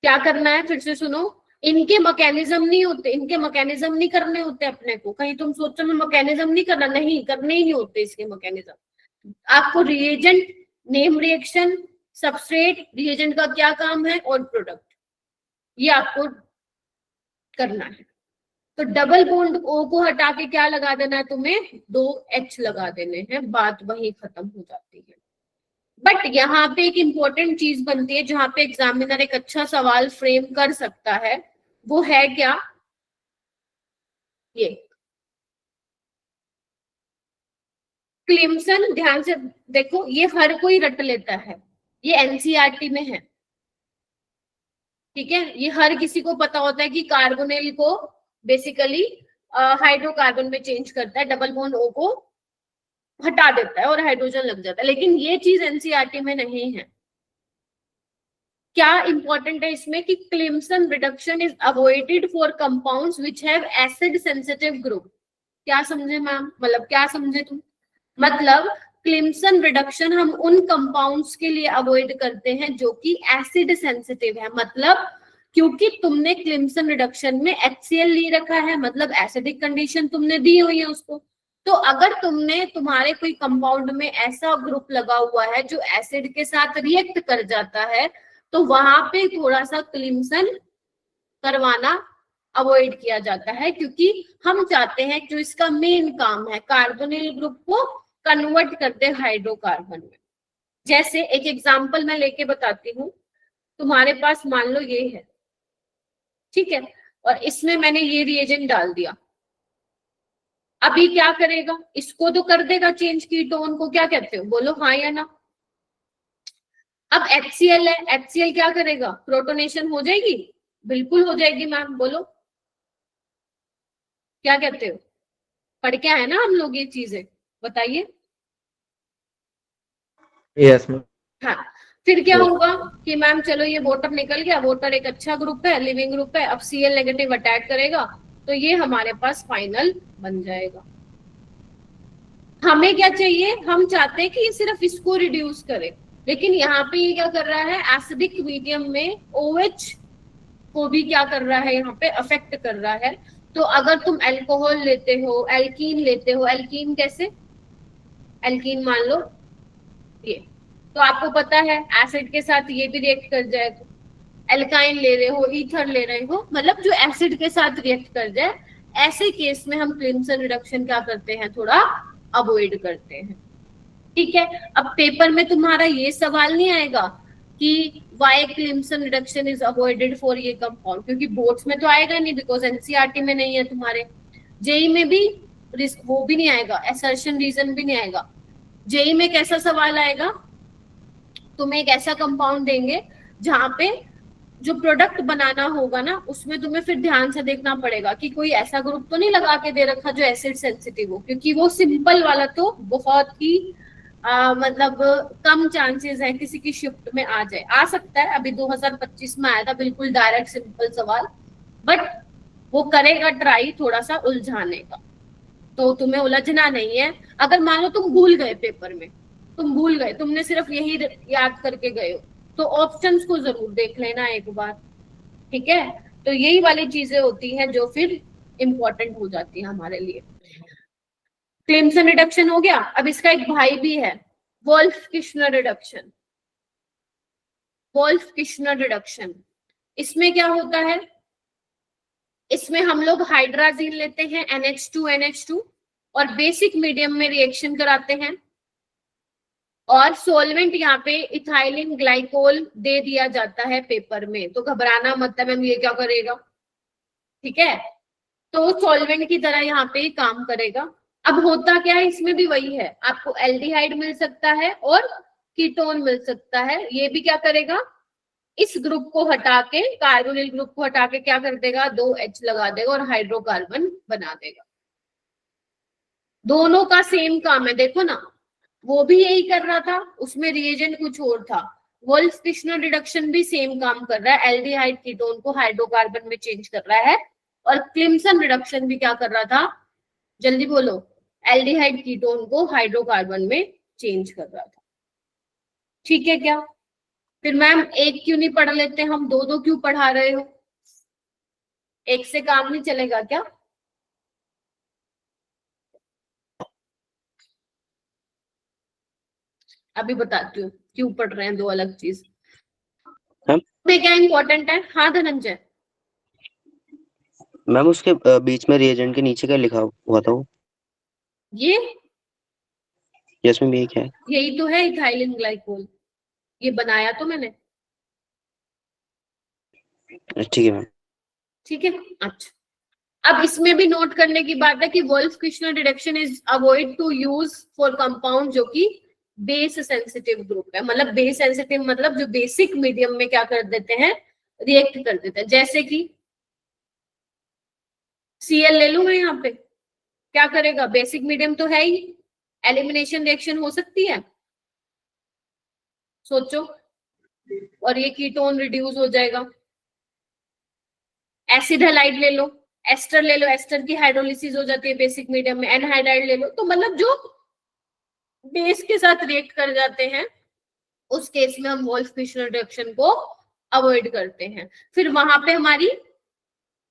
क्या करना है फिर से सुनो, इनके मैकेनिज्म नहीं होते, इनके मैकेनिज्म नहीं करने होते अपने को, कहीं तुम सोचो मैं मैकेनिज्म नहीं करना, नहीं करने ही नहीं होते इसके मैकेनिज्म। आपको reagent, name reaction, substrate, reagent का क्या काम है, और प्रोडक्ट, ये आपको करना है। तो डबल बॉन्ड O को हटा के क्या लगा देना है तुम्हें, 2H लगा देने हैं, बात वही खत्म हो जाती है। बट यहाँ पे एक इम्पोर्टेंट चीज बनती है जहां पे एग्जामिनर एक अच्छा सवाल फ्रेम कर सकता है, वो है क्या, ये क्लिम्सन, ध्यान से देखो, ये हर कोई रट लेता है, ये एनसीईआरटी में है, ठीक है। ये हर किसी को पता होता है कि कार्बोनिल को बेसिकली हाइड्रोकार्बन में चेंज करता है, डबल बॉन्ड O को हटा देता है और हाइड्रोजन लग जाता है, लेकिन ये चीज एनसीईआरटी में नहीं है। क्या इंपॉर्टेंट है इसमें कि Clemmensen reduction is avoided for compounds which have acid sensitive group. क्या समझे मैम, मतलब क्या समझे तुम, मतलब क्लिम्सन रिडक्शन हम उन कंपाउंड्स के लिए अवॉइड करते हैं जो कि एसिड सेंसिटिव है, मतलब क्योंकि तुमने क्लिम्सन रिडक्शन में HCl ले रखा है, मतलब एसिडिक कंडीशन तुमने दी हुई है उसको। तो अगर तुम्हारे कोई कंपाउंड में ऐसा ग्रुप लगा हुआ है जो एसिड के साथ रिएक्ट कर जाता है, तो वहां पे थोड़ा सा क्लिम्सन करवाना अवॉइड किया जाता है, क्योंकि हम चाहते हैं जो इसका मेन काम है कार्बोनिल ग्रुप को कन्वर्ट करते हाइड्रोकार्बन में। जैसे एक एग्जांपल मैं लेके बताती हूँ, तुम्हारे पास मान लो ये है, ठीक है, और इसमें मैंने ये रिएजेंट डाल दिया, अभी क्या करेगा, इसको तो कर देगा चेंज, कीटोन को क्या कहते हो, बोलो हाँ या ना। अब HCl है, HCl क्या करेगा, प्रोटोनेशन हो जाएगी, बिल्कुल हो जाएगी मैम, बोलो क्या कहते हो, पढ़ के आए ना हम लोग ये चीजें, बताइए। Yes ma'am. हाँ, फिर क्या होगा कि मैम चलो ये वाटर निकल गया, वाटर एक अच्छा ग्रुप है, लिविंग ग्रुप है, अब Cl नेगेटिव अटैक करेगा तो ये हमारे पास फाइनल बन जाएगा। हमें क्या चाहिए, हम चाहते हैं कि ये सिर्फ इसको रिड्यूस करे, लेकिन यहाँ पे ये क्या कर रहा है, एसिडिक मीडियम में OH को भी क्या कर रहा है, यहाँ पे अफेक्ट कर रहा है। तो अगर तुम अल्कोहल लेते हो, एल्कीन लेते हो, एल्कीन कैसे, एल्कीन मान लो ये, तो आपको पता है एसिड के साथ ये भी रिएक्ट कर जाएगा, एल्काइन ले रहे हो, ईथर ले रहे हो, मतलब जो एसिड के साथ रिएक्ट कर जाए, ऐसे केस में हम क्लिम्सन रिडक्शन क्या करते हैं, थोड़ा अवॉइड करते हैं, ठीक है। अब पेपर में तुम्हारा ये सवाल नहीं आएगा कि why Clemmensen reduction is avoided for ये कंपाउंड, क्योंकि बोर्ड्स में तो आएगा नहीं, बिकॉज एनसीईआरटी में नहीं है तुम्हारे, जेई में भी वो भी नहीं आएगा, असर्शन रीजन भी नहीं आएगा। जेई में कैसा सवाल आएगा, तुम्हें एक ऐसा कंपाउंड देंगे जहां पे जो प्रोडक्ट बनाना होगा ना, उसमें तुम्हें फिर ध्यान से देखना पड़ेगा कि कोई ऐसा ग्रुप तो नहीं लगा के दे रखा जो एसिड सेंसिटिव हो, क्योंकि वो सिंपल वाला तो बहुत ही मतलब कम चांसेस है किसी की शिफ्ट में आ जाए, आ सकता है, अभी 2025 में आया था बिल्कुल डायरेक्ट सिंपल सवाल, बट वो करेगा ट्राई थोड़ा सा उलझाने का, तो तुम्हें उलझना नहीं है। अगर मान लो तुम भूल गए पेपर में, तुम भूल गए, तुमने सिर्फ यही याद करके गए हो, तो ऑप्शंस को जरूर देख लेना एक बार, ठीक है। तो यही वाली चीजें होती हैं जो फिर इंपॉर्टेंट हो जाती है हमारे लिए। क्लिम्सन रिडक्शन हो गया, अब इसका एक भाई भी है, Wolff Kishner reduction. Wolff Kishner reduction, इसमें क्या होता है, इसमें हम लोग हाइड्राजीन लेते हैं NH2 और बेसिक मीडियम में रिएक्शन कराते हैं, और सोलवेंट यहाँ पे इथाइलिन ग्लाइकोल दे दिया जाता है पेपर में, तो घबराना मत है मैम ये क्या करेगा, ठीक है। तो सॉल्वेंट की तरह यहाँ पे काम करेगा। अब होता क्या है, इसमें भी वही है, आपको एल्डिहाइड मिल सकता है और कीटोन मिल सकता है, ये भी क्या करेगा, इस ग्रुप को हटा के, कार्बोनिल ग्रुप को हटा के क्या कर देगा, 2H लगा देगा और हाइड्रोकार्बन बना देगा। दोनों का सेम काम है, देखो ना, वो भी यही कर रहा था, उसमें रिएजेंट कुछ और था। वोल्फ किश्नर रिडक्शन भी सेम काम कर रहा है, एल्डिहाइड कीटोन को हाइड्रोकार्बन में चेंज कर रहा है, और क्लिम्सन रिडक्शन भी क्या कर रहा था, जल्दी बोलो, एल्डिहाइड कीटोन को हाइड्रोकार्बन में चेंज कर रहा था, ठीक है क्या। फिर मैम एक क्यों नहीं पढ़ लेते हम, दो क्यों पढ़ा रहे हो, एक से काम नहीं चलेगा क्या। अभी बताती हूँ क्यों पढ़ रहे हैं दो अलग चीज। क्या इंपॉर्टेंट है, हाँ धनंजय। मैम उसके बीच में रिएजेंट के नीचे क्या लिखा हुआ था वो, यस मैम ये क्या है? यही तो है इथाइलिन ग्लाइकोल, ये बनाया तो मैंने। ठीक है मैम। ठीक है, अच्छा। अब इसमें भी नोट करने की बात है कि Wolff Kishner reduction is avoid to use for compound जो कि बेस सेंसिटिव ग्रुप है। मतलब बेस सेंसिटिव मतलब जो बेसिक मीडियम में क्या कर देते हैं, रिएक्ट कर देते हैं। जैसे कि Cl ले लूं मैं यहाँ पे, क्या करेगा, बेसिक मीडियम तो है ही, एलिमिनेशन रिएक्शन हो सकती है, सोचो, और ये कीटोन रिड्यूस हो जाएगा। एसिड हैलाइड ले लो, एस्टर ले लो, एस्टर की हाइड्रोलिसिस हो जाती है बेसिक मीडियम में। एनहाइड्राइड ले लो, तो मतलब जो बेस के साथ रिएक्ट कर जाते हैं उस केस में हम वोल्फ किश्नर रिएक्शन को अवॉइड करते हैं। फिर वहां पे हमारी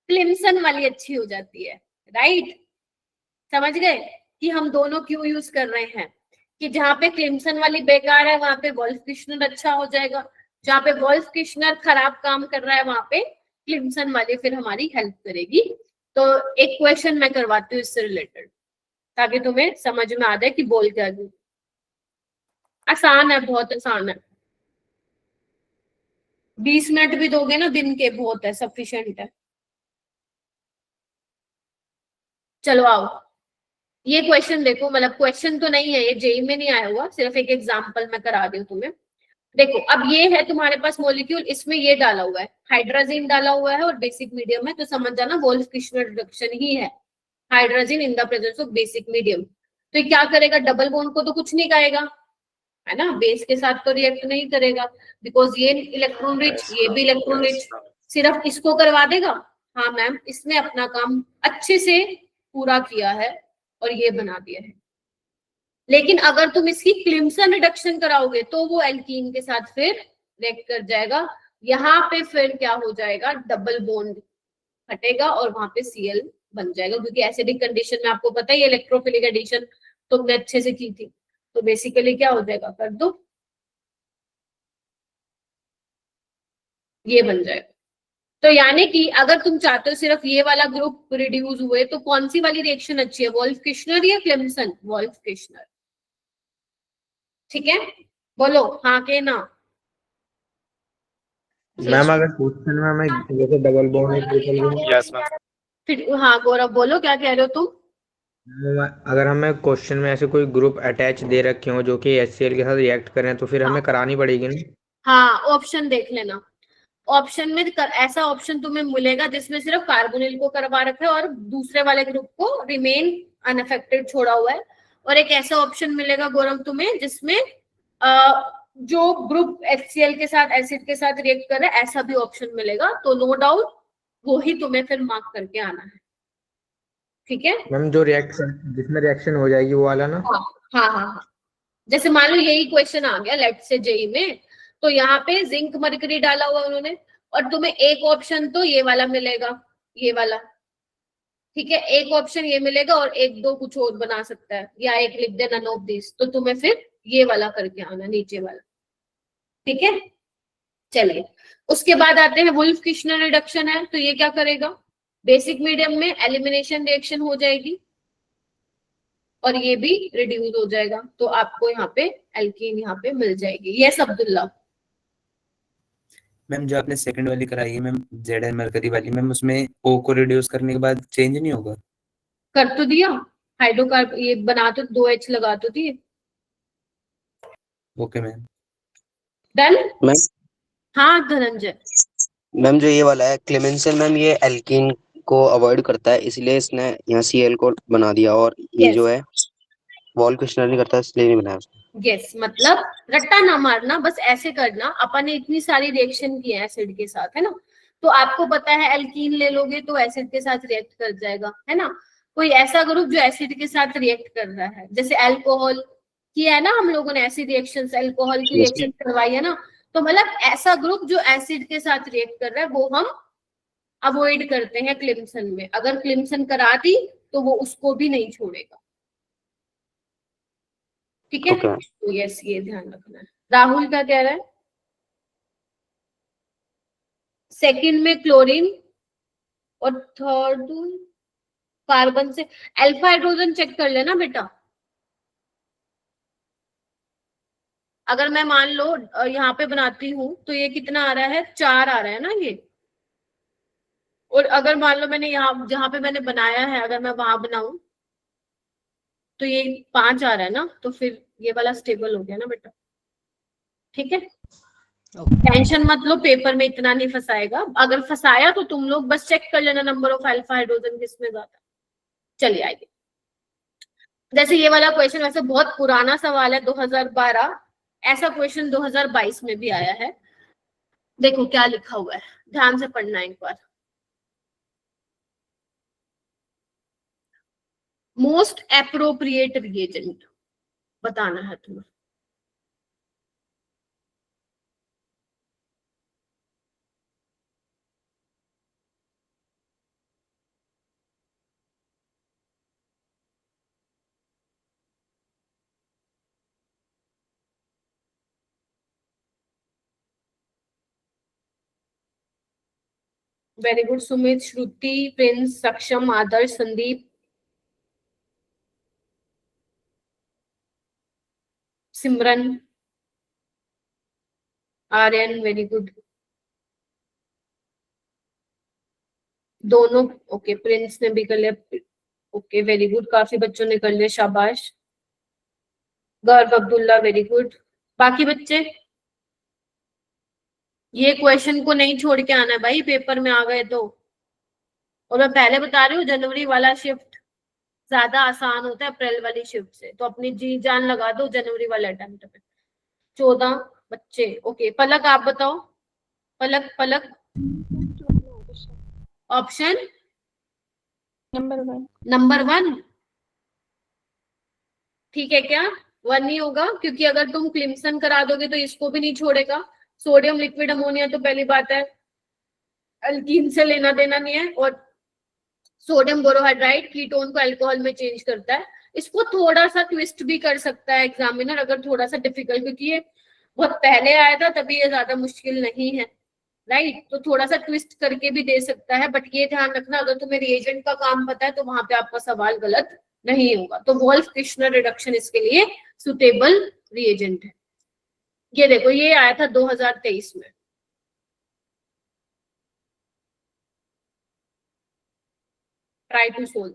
क्लिम्सन वाली अच्छी हो जाती है, राइट। समझ गए कि हम दोनों क्यों यूज कर रहे हैं, कि जहां पे क्लिम्सन वाली बेकार है वहां पे वोल्फ किश्नर अच्छा हो जाएगा, जहां पे वोल्फ किश्नर खराब काम कर रहा है वहां पे क्लिम्सन वाली फिर हमारी हेल्प करेगी। तो एक क्वेश्चन मैं करवाती हूँ इससे रिलेटेड, ताकि तुम्हें समझ में आ जाए कि बोल क्या दूं। आसान है, बहुत आसान है, 20 मिनट भी दोगे ना दिन के, बहुत है, सफिशिएंट है। चलो आओ, ये क्वेश्चन देखो, मतलब क्वेश्चन तो नहीं है, ये जेई में नहीं आया हुआ, सिर्फ एक एग्जांपल मैं करा दी हूँ तुम्हें। देखो अब ये है तुम्हारे पास मॉलिक्यूल, इसमें ये डाला हुआ है, हाइड्रोजन डाला हुआ है और बेसिक मीडियम है, तो समझ जाना वोल्फ किश्नर रिडक्शन ही है, hydrogen in the presence of basic medium. तो ये क्या करेगा, डबल बॉन्ड को तो कुछ नहीं कहेगा, है ना, बेस के साथ तो रिएक्ट नहीं करेगा, बिकॉज ये इलेक्ट्रॉन रिच, ये भी इलेक्ट्रॉन रिच, सिर्फ इसको करवा देगा। हाँ मैम, इसने अपना काम अच्छे से पूरा किया है और ये बना दिया है। लेकिन अगर तुम इसकी क्लिम्सन रिडक्शन कराओगे तो वो एल्कीन के साथ फिर रिएक्ट कर जाएगा, यहाँ पे फिर क्या हो जाएगा, डबल बॉन्ड हटेगा और वहां पे Cl बन जाएगा, क्योंकि एसिडिक कंडीशन में आपको पता है ये इलेक्ट्रोफिलिक एडिशन तुमने अच्छे से की थी। तो बेसिकली क्या हो जाएगा, कर दो, ये बन जाएगा। तो यानी कि अगर तुम चाहते हो सिर्फ ये वाला ग्रुप रिड्यूस हुए तो कौन सी वाली रिएक्शन अच्छी है, वोल्फ किश्नर या क्लिम्सन? वोल्फ किश्नर, ठीक है, बोलो हाँ के ना। मैम अगर क्वेश्चन में हमें जैसे डबल बॉन्ड है, ट्रिपल बॉन्ड, यस मैम। फिर हाँ गौरव बोलो क्या कह रहे हो तुम। अगर हमें क्वेश्चन में ऐसे कोई ग्रुप अटैच दे रखे हो जो कि HCl के साथ रिएक्ट करें तो फिर हमें करानी पड़ेगी ना? हाँ, ऑप्शन देख लेना, ऑप्शन में ऐसा ऑप्शन तुम्हें मिलेगा जिसमें सिर्फ कार्बोनिल को करवा रखा है और दूसरे वाले ग्रुप को रिमेन अनअफेक्टेड छोड़ा हुआ है, और एक ऐसा ऑप्शन मिलेगा गौरव तुम्हें जिसमें जो ग्रुप HCl के साथ एसिड के साथ रिएक्ट कर रहा है, ऐसा भी ऑप्शन मिलेगा। तो नो डाउट वो ही तुम्हें फिर मार्क करके आना है, ठीक है। मैम जो रिएक्शन जिसमें रिएक्शन हो जाएगी वो वाला ना? हाँ, जैसे मान लो यही क्वेश्चन आ गया लेट से जेई में, तो यहाँ पे जिंक मरकरी डाला हुआ उन्होंने, और तुम्हें एक ऑप्शन तो ये वाला मिलेगा, ये वाला, ठीक है, एक ऑप्शन ये मिलेगा और एक दो कुछ और बना सकता है, या एक लिख दे नन ऑफ दिस, तो तुम्हें फिर ये वाला करके आना, नीचे वाला, ठीक है। चलिए उसके बाद आते हैं वुल्फ किश्नर रिडक्शन है, तो ये क्या करेगा, बेसिक मीडियम में एलिमिनेशन रिएक्शन हो जाएगी और ये भी रिड्यूस हो जाएगा, तो आपको यहाँ पे एल्कीन यहाँ पे मिल जाएगी। यस अब्दुल्ला। मैम जो आपने सेकंड वाली कराई है मैम, Zn मरकरी वाली, मैम उसमें O को रिड्यूस करने के बाद चेंज नहीं होगा? कर तो दिया, हाइड्रोकार्ब ये बना तो 2H लगा तो दिए। Okay ma'am. डन। मैम हाँ धनंजय। मैम जो ये वाला है क्लेमेंसन मैम, ये एल्कीन को अवॉइड करता है इसलिए इसने यहाँ Cl को बना दिया, और ये Yes. जो है वॉल किश्नर नहीं करता इसलिए नहीं बनाया उसने। यस, मतलब रट्टा ना मारना, बस ऐसे करना, अपन ने इतनी सारी रिएक्शन की है एसिड के साथ, है ना, तो आपको पता है एल्कीन ले लोगे तो एसिड के साथ रिएक्ट कर जाएगा, है ना। कोई ऐसा ग्रुप जो एसिड के साथ रिएक्ट कर रहा है, जैसे अल्कोहल किया है ना हम लोगों ने, एसिड रिएक्शन अल्कोहल की रिएक्शन करवाई है ना, तो मतलब ऐसा ग्रुप जो एसिड के साथ रिएक्ट कर रहा है वो हम अवॉइड करते हैं क्लिम्सन में। अगर क्लिम्सन करा दी तो वो उसको भी नहीं छोड़ेगा, ठीक है। Okay. तो यस, ये ध्यान रखना है। राहुल क्या कह रहा है, सेकंड में क्लोरीन और थर्ड कार्बन से अल्फा हाइड्रोजन चेक कर लेना बेटा, अगर मैं मान लो यहाँ पे बनाती हूँ तो ये कितना आ रहा है, 4 आ रहा है ना ये। और अगर मान लो मैंने यहाँ जहाँ पे मैंने बनाया है अगर मैं वहां बनाऊं तो ये 5 आ रहा है ना, तो फिर ये वाला स्टेबल हो गया ना बेटा। ठीक है, टेंशन मत लो, पेपर में इतना नहीं फंसाएगा। अगर फंसाया तो तुम लोग बस चेक कर लेना नंबर ऑफ अल्फा हाइड्रोजन किसमें ज्यादा। चलिए आइए, जैसे ये वाला क्वेश्चन वैसे बहुत पुराना सवाल है 2012, ऐसा क्वेश्चन 2022 में भी आया है। देखो क्या लिखा हुआ है, ध्यान से पढ़ना एक बार। मोस्ट एप्रोप्रिएट रिएजेंट बताना है तुम्हें। वेरी गुड सुमित, श्रुति, प्रिंस, सक्षम, आदर्श, संदीप, सिमरन, आर्यन, वेरी गुड। दोनों ओके, प्रिंस ने भी कर लिया, ओके वेरी गुड, काफी बच्चों ने कर लिया, शाबाश। गर्व अब्दुल्ला, वेरी गुड। बाकी बच्चे ये क्वेश्चन को नहीं छोड़ के आना है भाई, पेपर में आ गए तो। और मैं पहले बता रही हूँ जनवरी वाला शिफ्ट ज्यादा आसान होता है अप्रैल वाली शिफ्ट से, तो अपनी जी जान लगा दो जनवरी वाले अटेम्प्ट में। 14 बच्चे, ओके। पलक आप बताओ, पलक पलक ऑप्शन नंबर 1 ठीक है क्या? 1 नहीं होगा, क्योंकि अगर तुम क्लिम्सन करा दोगे तो इसको भी नहीं छोड़ेगा। सोडियम लिक्विड अमोनिया तो पहली बात है अल्कीन से लेना देना नहीं है, और सोडियम बोरोहाइड्राइड कीटोन को अल्कोहल में चेंज करता है। इसको थोड़ा सा ट्विस्ट भी कर सकता है एग्जामिनर अगर थोड़ा सा डिफिकल्ट, क्योंकि ये बहुत पहले आया था तभी ये ज्यादा मुश्किल नहीं है, राइट। तो थोड़ा सा ट्विस्ट करके भी दे सकता है, बट ये ध्यान रखना अगर तुम्हें रिएजेंट का काम पता है तो वहां पे आपका सवाल गलत नहीं होगा। तो वोल्फ किश्नर रिडक्शन इसके लिए सुटेबल रिएजेंट है। ये देखो ये आया था 2023 में। Try to solve.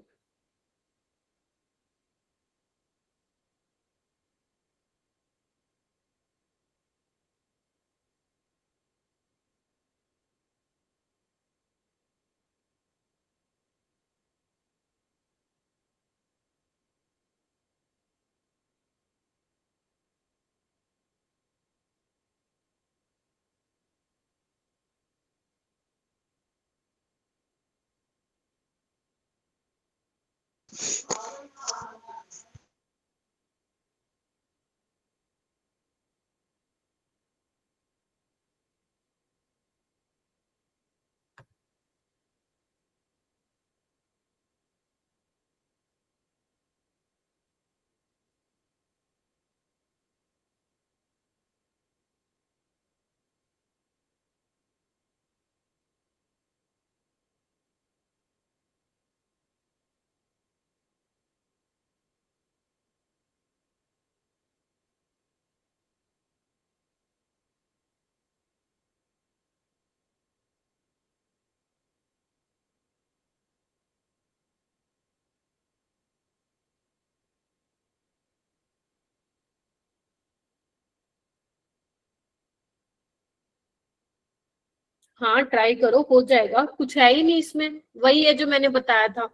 हाँ ट्राई करो, हो जाएगा, कुछ है ही नहीं इसमें, वही है जो मैंने बताया था,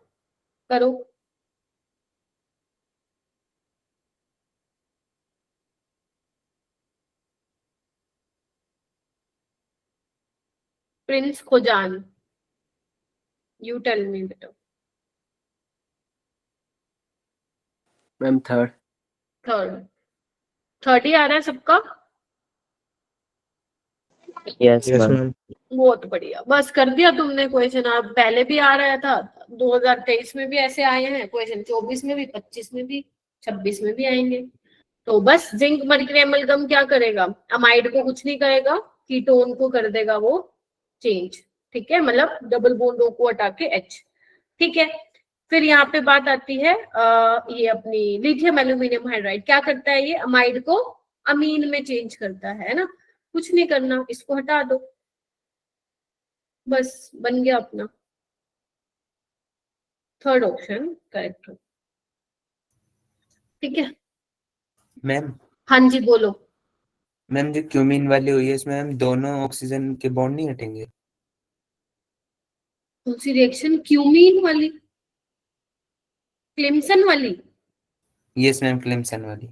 करो। प्रिंस खोजान, यू टेल मी बेटा। Ma'am third. थर्ड ही आ रहा है सबका? Yes yes ma'am. मैम। बहुत बढ़िया, बस कर दिया तुमने क्वेश्चन। आप पहले भी आ रहा था 2023 में भी ऐसे आए हैं क्वेश्चन, 24 में भी, 25 में भी, 26 में भी आएंगे। तो बस जिंक मर्क्यूरी एमलगम क्या करेगा, अमाइड को कुछ नहीं करेगा, कीटोन को कर देगा वो चेंज, ठीक है, मतलब डबल बॉन्ड O को हटा के H, ठीक है। फिर यहाँ पे बात आती है ये अपनी लिथियम एल्यूमिनियम हाइड्राइड क्या करता है, ये अमाइड को अमीन में चेंज करता है ना। कुछ नहीं करना, इसको हटा दो, बस बन गया अपना। Third option correct. ठीक है, मैम हाँ जी बोलो। मैम जो क्यूमीन वाली हुई है इसमें मैम दोनों ऑक्सीजन के बॉन्ड नहीं हटेंगे? कौन सी रिएक्शन? क्यूमीन वाली, क्लिम्सन वाली? यस मैम, क्लिम्सन वाली।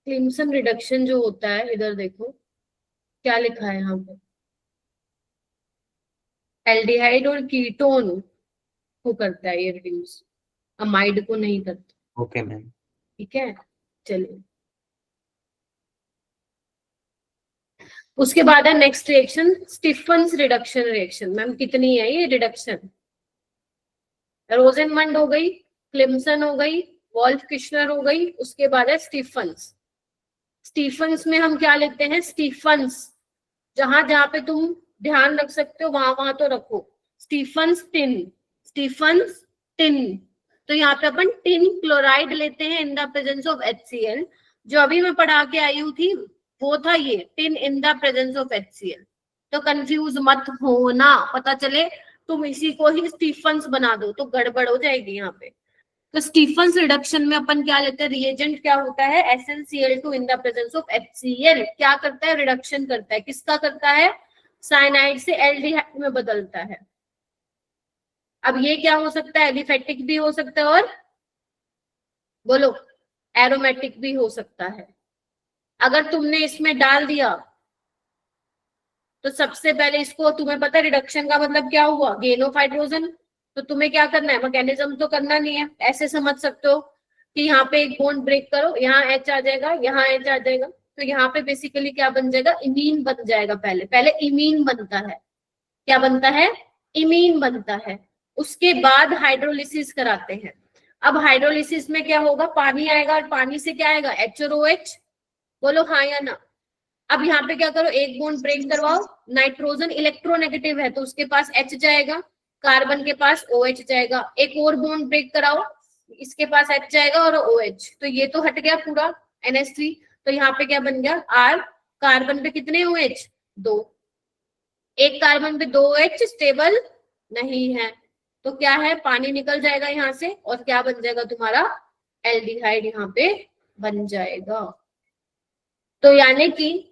क्लिम्सन रिडक्शन जो होता है, इधर देखो क्या लिखा है यहाँ पे, एल्डिहाइड और कीटोन को करता है ये रिड्यूस, अमाइड को नहीं करता। Okay ma'am. ठीक है, चलिए। उसके बाद है next reaction, Stephens reduction reaction. Ma'am कितनी है ये रिडक्शन? रोजेनमंड हो गई, क्लिम्सन हो गई, वॉल्फ किश्नर हो गई, उसके बाद है स्टीफन्स। स्टीफन्स में हम क्या लेते हैं? स्टीफन्स, जहां जहां पे तुम ध्यान रख सकते हो वहां वहां तो रखो। Stephens tin, Stephens tin. तो यहाँ पे अपन टिन क्लोराइड लेते हैं in the presence of HCl। जो अभी मैं पढ़ा के आई हूँ थी वो था ये tin in the presence of HCl। तो कंफ्यूज मत होना, पता चले तुम इसी को ही स्टीफन्स बना दो तो गड़बड़ हो जाएगी यहाँ पे। तो स्टीफन्स रिडक्शन में अपन क्या लेते हैं? रिएजेंट क्या होता है? SnCl2 in the presence of HCl। क्या करता है? रिडक्शन करता है। किसका करता है? साइनाइड से एल्डिहाइड में बदलता है। अब ये क्या हो सकता है? एलिफेटिक भी हो सकता है और बोलो एरोमेटिक भी हो सकता है। अगर तुमने इसमें डाल दिया तो सबसे पहले इसको, तुम्हें पता है रिडक्शन का मतलब क्या हुआ? Gain of hydrogen. तो तुम्हें क्या करना है? मैकेनिज्म तो करना नहीं है, ऐसे समझ सकते हो कि यहाँ पे एक बॉन्ड ब्रेक करो, यहाँ H आ जाएगा, यहाँ H आ जाएगा, तो यहाँ पे बेसिकली क्या बन जाएगा? इमीन बन जाएगा। पहले पहले इमीन बनता है। क्या बनता है? इमीन बनता है। उसके बाद हाइड्रोलिसिस कराते हैं। अब हाइड्रोलिसिस में क्या होगा? पानी आएगा और पानी से क्या आएगा? H और OH। बोलो हाँ या ना। अब यहाँ पे क्या करो? एक बॉन्ड ब्रेक करवाओ, नाइट्रोजन इलेक्ट्रोनेगेटिव है तो उसके पास H जाएगा, कार्बन के पास OH जाएगा। एक और बॉन्ड ब्रेक कराओ, इसके पास H जाएगा और OH, तो ये तो हट गया पूरा NH3। तो यहाँ पे क्या बन गया? R। कार्बन पे कितने OH? 2। एक कार्बन पे 2 OH स्टेबल नहीं है, तो क्या है? पानी निकल जाएगा यहाँ से और क्या बन जाएगा तुम्हारा? एल्डिहाइड यहाँ पे बन जाएगा। तो यानी कि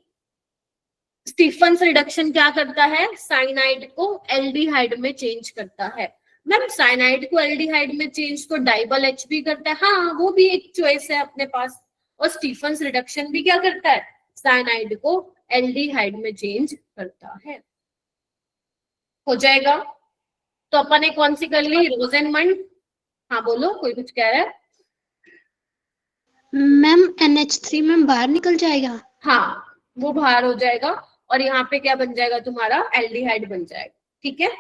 स्टीफन्स रिडक्शन क्या करता है? साइनाइड को एल्डिहाइड में चेंज करता है। मैम साइनाइड को एल्डिहाइड में चेंज तो डाइबल H भी करता है, हाँ वो भी एक चॉइस है अपने पास। और स्टीफन्स रिडक्शन भी क्या करता है? साइनाइड को एल्डिहाइड में चेंज करता है। हो जाएगा। तो अपन ने कौन सी कर ली? रोजेनमंड। हाँ बोलो, कोई कुछ कह रहा है? मैम NH3 मैम बाहर निकल जाएगा। हाँ वो बाहर हो जाएगा और यहाँ पे क्या बन जाएगा तुम्हारा? एल्डिहाइड बन जाएगा। ठीक है,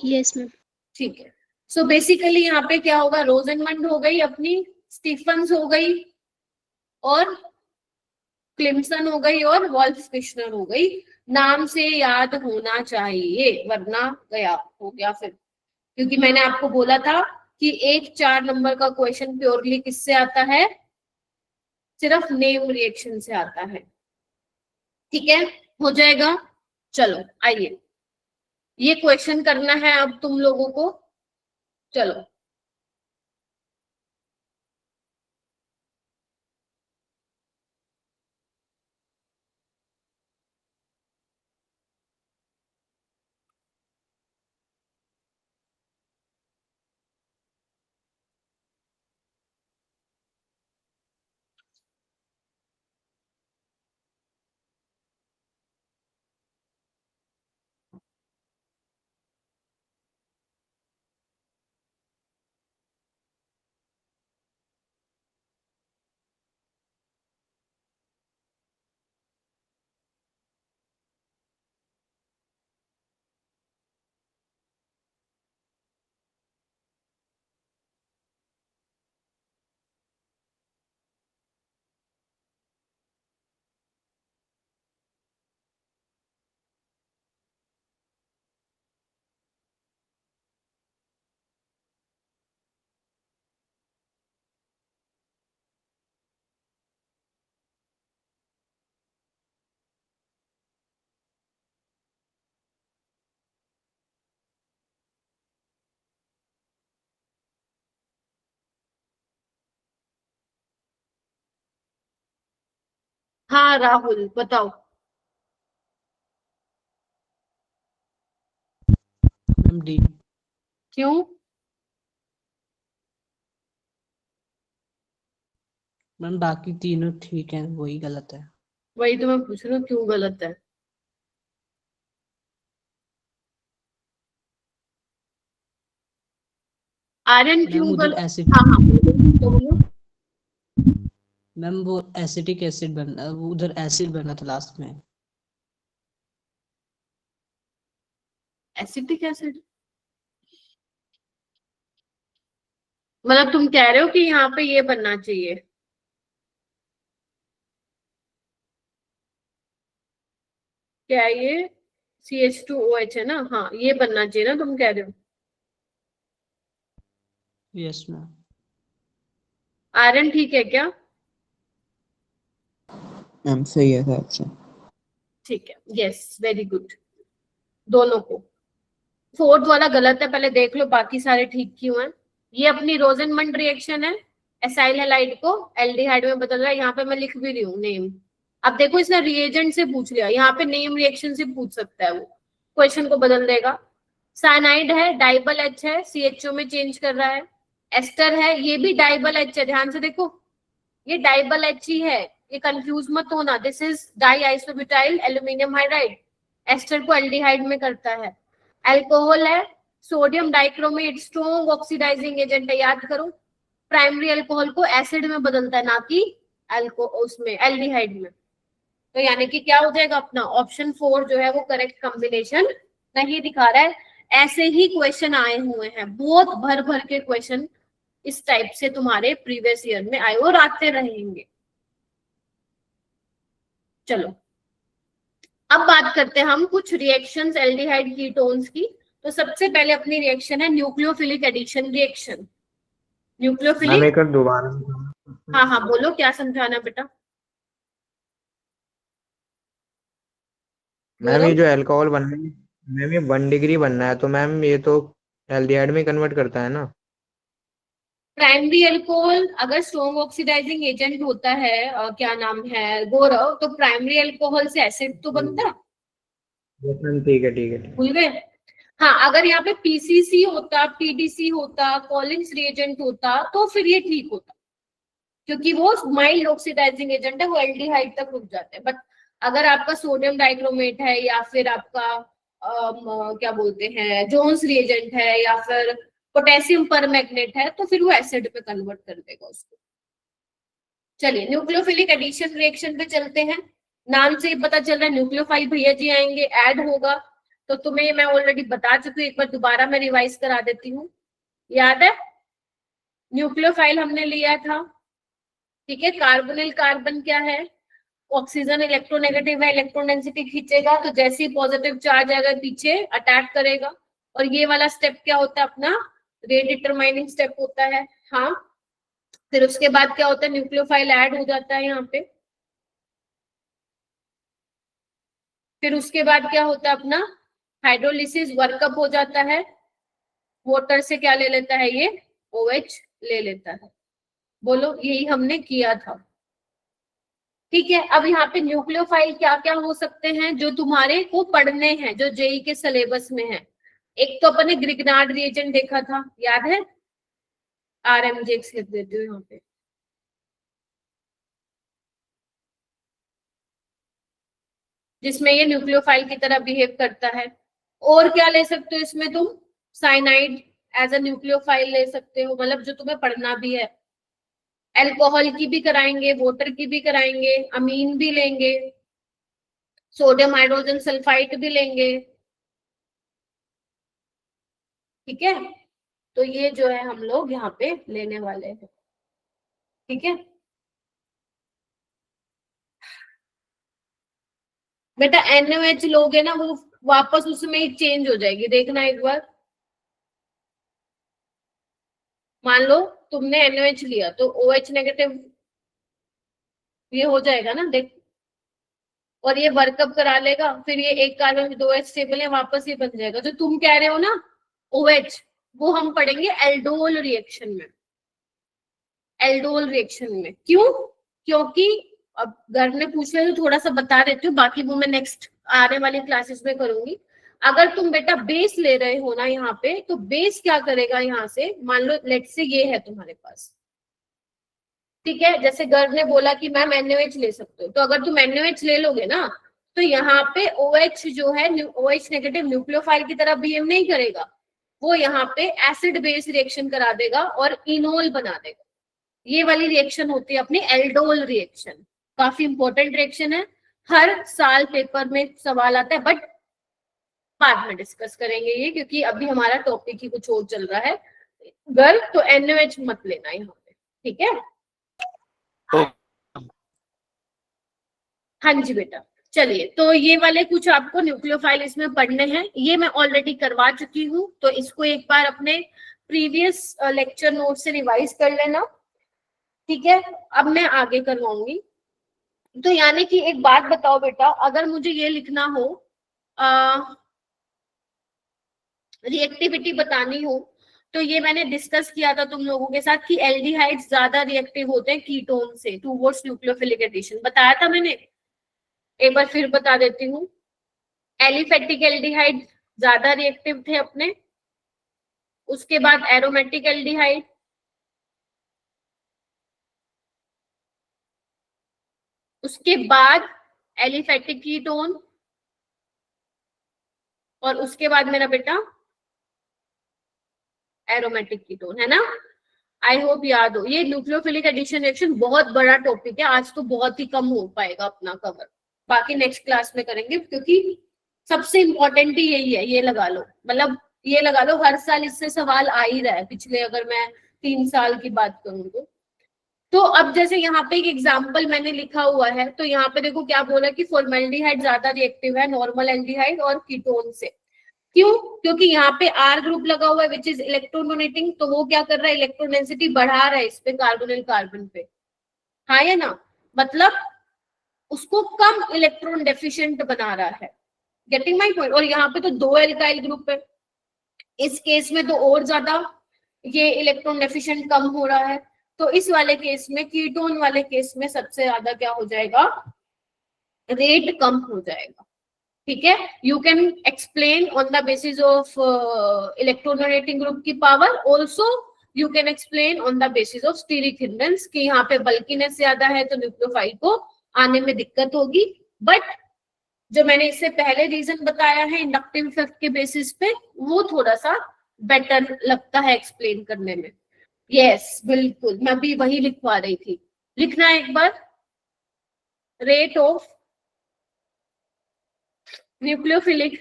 यस मैम। ठीक है। सो बेसिकली यहाँ पे क्या होगा? रोजेनमंड हो गई अपनी, स्टीफन्स हो गई और क्लिम्सन हो गई और वॉल्फ किश्नर हो गई। नाम से याद होना चाहिए वरना गया हो गया फिर, क्योंकि मैंने आपको बोला था कि एक 4 नंबर का क्वेश्चन प्योरली किससे आता है? सिर्फ नेम रिएक्शन से आता है। ठीक है, हो जाएगा। चलो आइए, ये क्वेश्चन करना है अब तुम लोगों को। चलो हाँ राहुल बताओ। Ma'am D. क्यों? मैम बाकी तीनों ठीक है, वही गलत है। वही तो मैं पूछ रही हूँ, क्यों गलत है? आर्यन मैम क्यों उधर गलत? एसिड, हाँ हाँ बोलो बोलो। मैम वो एसिटिक एसिड बना, वो उधर एसिड बना था लास्ट में। एसिटिक एसिड मतलब तुम कह रहे हो कि यहाँ पे ये बनना चाहिए? क्या ये CH2OH है ना? हाँ ये बनना चाहिए ना, तुम कह रहे हो। Yes ma'am. आर्यन ठीक है क्या? मैम सही है सर। अच्छा ठीक है, यस वेरी गुड। दोनों को। फोर्थ वाला गलत है, पहले देख लो बाकी सारे ठीक क्यों हैं। ये अपनी रोजनमंड रिएक्शन है, एसाइल हैलाइड को एल्डिहाइड में बदल रहा है। यहाँ पे मैं लिख भी रही हूँ नेम। अब देखो इसने रिएजेंट से पूछ लिया, यहाँ पे नेम रिएक्शन से पूछ सकता है, वो क्वेश्चन को बदल देगा। साइनाइड है, डाइबल एच है, CHO में चेंज कर रहा है। एस्टर है, ये भी डाइबल एच है, ध्यान से देखो ये डाइबल एच ही है, ये कंफ्यूज मत होना। This is di isobutyl aluminium hydride, ester को एल्डिहाइड में करता है। अल्कोहल है, sodium dichromate, strong oxidising agent है, याद करो। प्राइमरी अल्कोहल को एसिड में बदलता है, ना कि उसमें एल्डिहाइड में। तो यानी कि क्या हो जाएगा अपना ऑप्शन 4 जो है वो करेक्ट कॉम्बिनेशन नहीं दिखा रहा है। ऐसे ही क्वेश्चन आए हुए हैं, बहुत भर भर के क्वेश्चन इस टाइप से तुम्हारे प्रीवियस ईयर में आए और आते रहेंगे। चलो अब बात करते हैं हम कुछ रिएक्शंस एल्डिहाइड कीटोन्स की। तो सबसे पहले अपनी रिएक्शन है nucleophilic addition reaction. Ma'am nucleophilic, एक बार दोबारा। हाँ हाँ बोलो क्या समझाना बेटा। मैम बोलो। ये जो अल्कोहल बनना है, मैम ये 1 डिग्री बनना है, तो मैम ये तो एल्डिहाइड में कन्वर्ट करता है ना। प्राइमरी अल्कोहल अगर स्ट्रॉन्ग ऑक्सीडाइजिंग एजेंट होता है, क्या नाम है गौरव, तो प्राइमरी अल्कोहल से एसिड तो बनता है। यस मैम, ठीक है ठीक है ठीक है। भूल गए? हाँ अगर यहाँ पे PCC होता, PDC होता, कॉलिंस रिएजेंट होता तो फिर ये ठीक होता, क्योंकि वो माइल्ड ऑक्सीडाइजिंग एजेंट है, वो एल्डिहाइड तक रुक जाते हैं। बट अगर आपका सोडियम डाइक्रोमेट है या फिर आपका क्या बोलते हैं जोन्स रिएजेंट है या फिर पोटेशियम परमैग्नेट है, तो फिर वो एसिड पे कन्वर्ट कर देगा उसको। चलिए न्यूक्लियोफिलिक एडिशन रिएक्शन पे चलते हैं। नाम से ही पता चल रहा है न्यूक्लियोफाइल भैया जी आएंगे, ऐड होगा। तो तुम्हें मैं ऑलरेडी बता चुकी हूँ, एक बार दोबारा मैं रिवाइज करा देती हूँ। याद है न्यूक्लियोफाइल हमने लिया था, ठीक है। कार्बोनिल कार्बन क्या है, ऑक्सीजन इलेक्ट्रोनेगेटिव है, इलेक्ट्रॉन डेंसिटी खींचेगा, तो जैसे ही पॉजिटिव चार्ज आएगा पीछे अटैक करेगा। और ये वाला स्टेप क्या होता है अपना रेट डिटरमाइनिंग स्टेप होता है। हाँ फिर उसके बाद क्या होता है, न्यूक्लियोफाइल ऐड हो जाता है यहाँ पे। फिर उसके बाद क्या होता है अपना हाइड्रोलिसिस वर्कअप हो जाता है, वाटर से क्या ले लेता है ये OH ले लेता है। बोलो यही हमने किया था, ठीक है। अब यहाँ पे न्यूक्लियोफाइल क्या क्या हो सकते हैं जो तुम्हारे को पढ़ने हैं, जो जेई के सिलेबस में है। एक तो अपने ग्रिग्नार्ड रिएजेंट देखा था, याद है, RMJX लिख देती हूँ यहाँ पे, जिसमें ये न्यूक्लियोफाइल की तरह बिहेव करता है। और क्या ले सकते हो इसमें तुम, साइनाइड एज अ न्यूक्लियोफाइल ले सकते हो, मतलब जो तुम्हें पढ़ना भी है। अल्कोहल की भी कराएंगे, वाटर की भी कराएंगे, अमीन भी लेंगे, सोडियम हाइड्रोजन सल्फाइड भी लेंगे, ठीक है। तो ये जो है हम लोग यहाँ पे लेने वाले हैं, ठीक है बेटा। NOH लोगे ना वो वापस उसमें ही चेंज हो जाएगी, देखना एक बार। मान लो तुमने NOH लिया तो OH नेगेटिव ये हो जाएगा ना, देख। और ये वर्कअप करा लेगा, फिर ये एक कार्बन में 2H स्टेबल है, वापस ये बन जाएगा। जो तुम कह रहे हो ना OH, वो हम पढ़ेंगे एल्डोल रिएक्शन में। एल्डोल रिएक्शन में क्यों? क्योंकि अब गर्ग ने पूछ लिया तो थोड़ा सा बता देती हूँ, बाकी वो मैं नेक्स्ट आने वाली क्लासेस में करूंगी। अगर तुम बेटा बेस ले रहे हो ना यहाँ पे, तो बेस क्या करेगा यहाँ से, मान लो लेट से ये है तुम्हारे पास, ठीक है, जैसे गर्ग ने बोला कि मैम NaOH ले सकते हो, तो अगर तुम NaOH ले लोगे ना, तो यहाँ पे OH जो है OH नेगेटिव न्यूक्लियोफाइल की तरह बिहेव नहीं करेगा, वो यहाँ पे एसिड बेस रिएक्शन करा देगा और इनोल बना देगा। ये वाली रिएक्शन होती है अपनी एल्डोल रिएक्शन, काफी इंपॉर्टेंट रिएक्शन है, हर साल पेपर में सवाल आता है, बट बाद में डिस्कस करेंगे ये, क्योंकि अभी हमारा टॉपिक ही कुछ और चल रहा है। गर्ग तो NaOH मत लेना यहाँ पे, ठीक है। हाँ जी बेटा, चलिए, तो ये वाले कुछ आपको न्यूक्लियोफाइल इसमें पढ़ने हैं, ये मैं ऑलरेडी करवा चुकी हूँ, तो इसको एक बार अपने प्रीवियस लेक्चर नोट से रिवाइज कर लेना, ठीक है। अब मैं आगे करवाऊंगी। तो यानी कि एक बात बताओ बेटा, अगर मुझे ये लिखना हो, रिएक्टिविटी बतानी हो, तो ये मैंने डिस्कस किया था तुम लोगों के साथ कि एल्डिहाइड्स ज्यादा रिएक्टिव होते हैं कीटोन से टुवर्ड्स न्यूक्लियोफिलिक एडिशन, बताया था मैंने, एक बार फिर बता देती हूँ। एलिफेटिक एल्डिहाइड ज्यादा रिएक्टिव थे अपने, उसके बाद एरोमेटिक एल्डिहाइड, उसके बाद एलिफेटिक कीटोन, और उसके बाद मेरा बेटा एरोमेटिक कीटोन, है ना। आई होप याद हो। ये न्यूक्लियोफिलिक एडिशन रिएक्शन बहुत बड़ा टॉपिक है, आज तो बहुत ही कम हो पाएगा अपना कवर, बाकी नेक्स्ट क्लास में करेंगे, क्योंकि सबसे इम्पोर्टेंट ही यही है, ये लगा लो, मतलब ये लगा लो हर साल इससे सवाल आ ही रहा है, पिछले अगर मैं 3 साल की बात करूँ तो अब जैसे यहाँ पे एक एग्जाम्पल मैंने लिखा हुआ है, तो यहाँ पे देखो क्या बोला कि फॉर्मेल्डिहाइड ज्यादा रिएक्टिव है नॉर्मल एल्डिहाइड और कीटोन से। क्यों? क्योंकि यहाँ पे R ग्रुप लगा हुआ है विच इज इलेक्ट्रॉन डोनेटिंग, तो वो क्या कर रहा है, इलेक्ट्रॉन डेंसिटी बढ़ा रहा है इस पे कार्बोनिल कार्बन पे, हाँ या ना, मतलब उसको कम इलेक्ट्रॉन डेफिशिएंट बना रहा है, गेटिंग माय पॉइंट। और यहाँ पे तो 2 एल्काइल ग्रुप है, इस केस में तो और ज्यादा ये इलेक्ट्रॉन डेफिशिएंट कम हो रहा है, तो इस वाले केस में, कीटोन वाले केस में सबसे ज्यादा क्या हो जाएगा, रेट कम हो जाएगा, ठीक है। You can explain on the basis of electron donating group की power, also you can explain on the basis of steric hindrance, कि यहाँ पे बल्कीनेस ज्यादा है तो न्यूक्लियोफाइल को आने में दिक्कत होगी, बट जो मैंने इससे पहले रीजन बताया है इंडक्टिव इफेक्ट के बेसिस पे, वो थोड़ा सा बेटर लगता है एक्सप्लेन करने में। यस बिल्कुल, मैं भी वही लिखवा रही थी, लिखना एक बार, rate of nucleophilic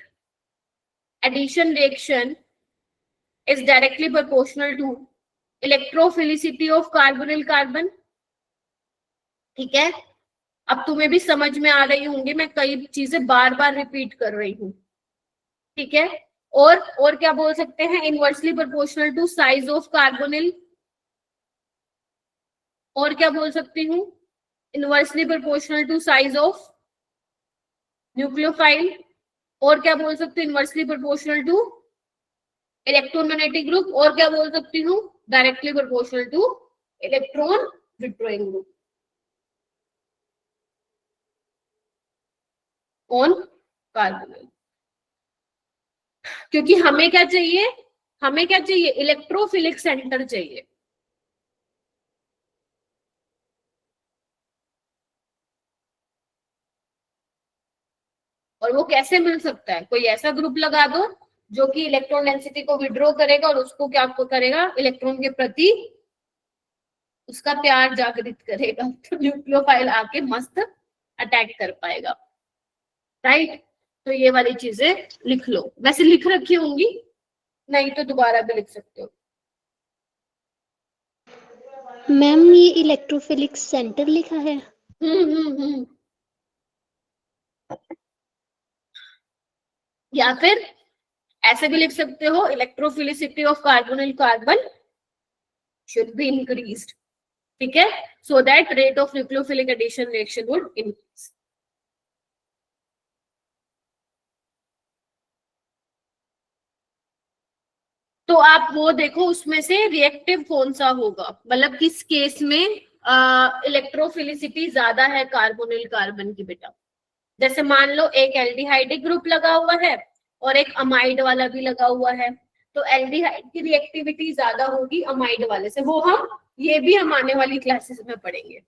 addition reaction is directly proportional to electrophilicity of carbonyl carbon, ठीक है। अब तुम्हें भी समझ में आ रही होंगी, मैं कई चीजें बार बार रिपीट कर रही हूँ, ठीक है। और क्या बोल सकते हैं, inversely proportional to size of carbonyl, और क्या बोल सकती हूँ, inversely proportional to size of nucleophile, और क्या बोल सकती हूँ, inversely proportional to electron donating group, और क्या बोल सकती हूँ, directly proportional to electron withdrawing group on carbonyl. क्योंकि हमें क्या चाहिए, हमें क्या चाहिए, इलेक्ट्रोफिलिक सेंटर चाहिए, और वो कैसे मिल सकता है, कोई ऐसा ग्रुप लगा दो जो कि इलेक्ट्रॉन डेंसिटी को विड्रॉ करेगा और उसको क्या करेगा, इलेक्ट्रॉन के प्रति उसका प्यार जागृत करेगा, तो न्यूक्लियोफाइल आके मस्त अटैक कर पाएगा, राइट। तो ये वाली चीजें लिख लो, वैसे लिख रखी होंगी, नहीं तो दोबारा भी लिख सकते हो। मैम ये इलेक्ट्रोफिलिक सेंटर लिखा है। या फिर ऐसे भी लिख सकते हो, electrophilicity of carbonyl carbon should be increased, ठीक है, so that rate of nucleophilic addition reaction would increase. तो आप वो देखो उसमें से रिएक्टिव कौन सा होगा, मतलब किस केस में इलेक्ट्रोफिलिसिटी ज्यादा है कार्बोनिल कार्बन की बेटा। जैसे मान लो एक एल्डिहाइडिक ग्रुप लगा हुआ है और एक अमाइड वाला भी लगा हुआ है, तो एल्डिहाइड की रिएक्टिविटी ज्यादा होगी अमाइड वाले से। वो ये भी हम आने वाली क्लासेस में पढ़ेंगे,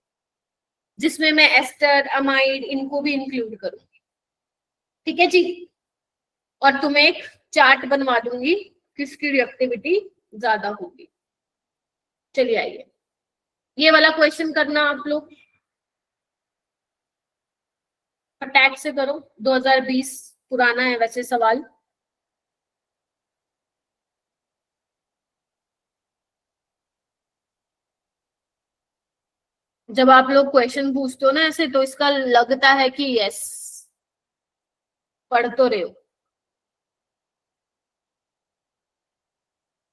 जिसमें मैं एस्टर अमाइड इनको भी इंक्लूड करूंगी। ठीक है जी, और तुम्हें एक चार्ट बनवा दूंगी किसकी रिएक्टिविटी ज्यादा होगी। चलिए आइए, ये वाला क्वेश्चन करना आप लोग अटैक से करो। 2020 पुराना है वैसे सवाल। जब आप लोग क्वेश्चन पूछते हो ना ऐसे, तो इसका लगता है कि यस पढ़ तो रहे हो।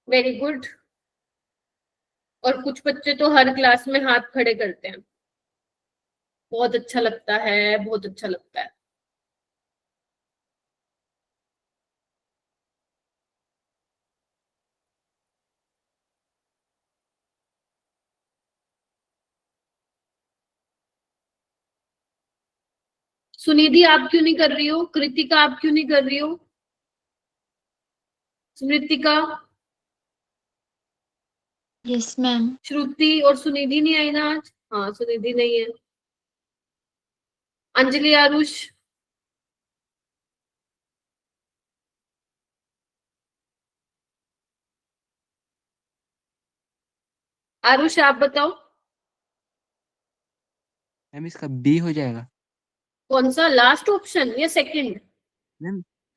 Very good. और कुछ बच्चे तो हर क्लास में हाथ खड़े करते हैं, बहुत अच्छा लगता है, बहुत अच्छा लगता है। सुनिधि आप क्यों नहीं कर रही हो? कृतिका आप क्यों नहीं कर रही हो? स्मृतिका, यस मैम। श्रुति और सुनिधि नहीं आई ना आज? हाँ सुनिधि नहीं है। अंजलि, आरुष, आरुष आप बताओ मैम इसका बी हो जाएगा। कौन सा लास्ट ऑप्शन या second? Ma'am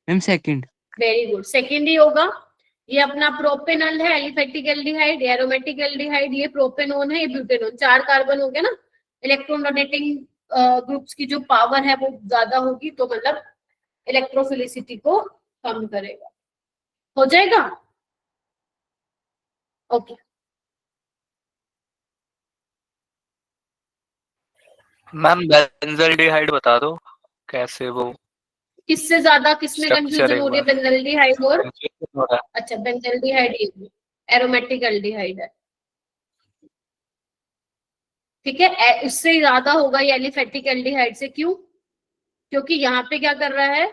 ma'am second. Very good, second ही होगा। ये अपना प्रोपेनॉल है, एलिफेटिक एल्डिहाइड, एरोमेटिक एल्डिहाइड, ये प्रोपेनोन है, ये ब्यूटेनोन। 4 कार्बन हो गया ना। इलेक्ट्रॉन डोनेटिंग ग्रुप्स की जो पावर है वो ज्यादा होगी, तो मतलब इलेक्ट्रोफिलिसिटी को कम करेगा। हो जाएगा? ओके। मैम बेंजल्डिहाइड बता दो कैसे वो किससे ज्यादा किसमें स्ट्रक्चर कंफ्यूजन एक हो रही है? बार बेंजल्डिहाइड और कंफ्यूजन हो रहा है। अच्छा बेंजल्डिहाइड ये एरोमेटिक एल्डिहाइड है। ठीक है, इससे ज्यादा होगा ये एलिफेटिक एल्डिहाइड से। क्यों? क्योंकि यहाँ पे क्या कर रहा है,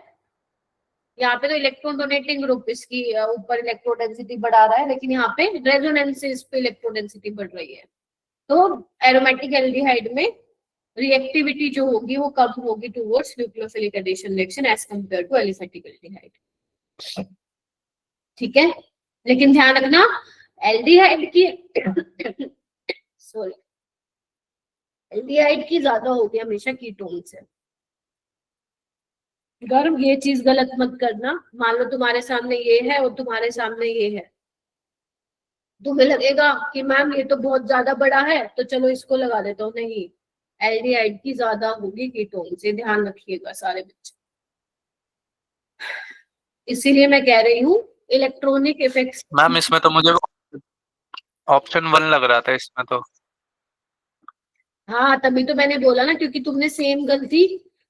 यहाँ पे तो इलेक्ट्रॉन डोनेटिंग ग्रुप इसकी ऊपर इलेक्ट्रो डेंसिटी बढ़ा रहा है, लेकिन यहाँ पे रेजोनेंस पे इलेक्ट्रो डेंसिटी बढ़ रही है। तो एरोमेटिक एल्डिहाइड में रिएक्टिविटी जो होगी वो कम होगी towards nucleophilic addition reaction as compare to aliphatic aldehyde. ठीक है, लेकिन ध्यान रखना एल्डिहाइड की सॉरी एल्डिहाइड की ज्यादा होगी हमेशा कीटोन से। गर्म ये चीज गलत मत करना। मान लो तुम्हारे सामने ये है और तुम्हारे सामने ये है, तुम्हें लगेगा कि मैम ये तो बहुत ज्यादा बड़ा है तो चलो इसको लगा देता हूँ। नहीं, एल्डिहाइड की ज्यादा होगी कीटोन से, ध्यान रखिएगा सारे बच्चे। इसीलिए मैं कह रही हूँ इलेक्ट्रॉनिक इफेक्ट्स। मैम इसमें तो मुझे ऑप्शन 1 लग रहा था इसमें तो। हाँ तभी तो मैंने बोला ना, क्योंकि तुमने सेम गलती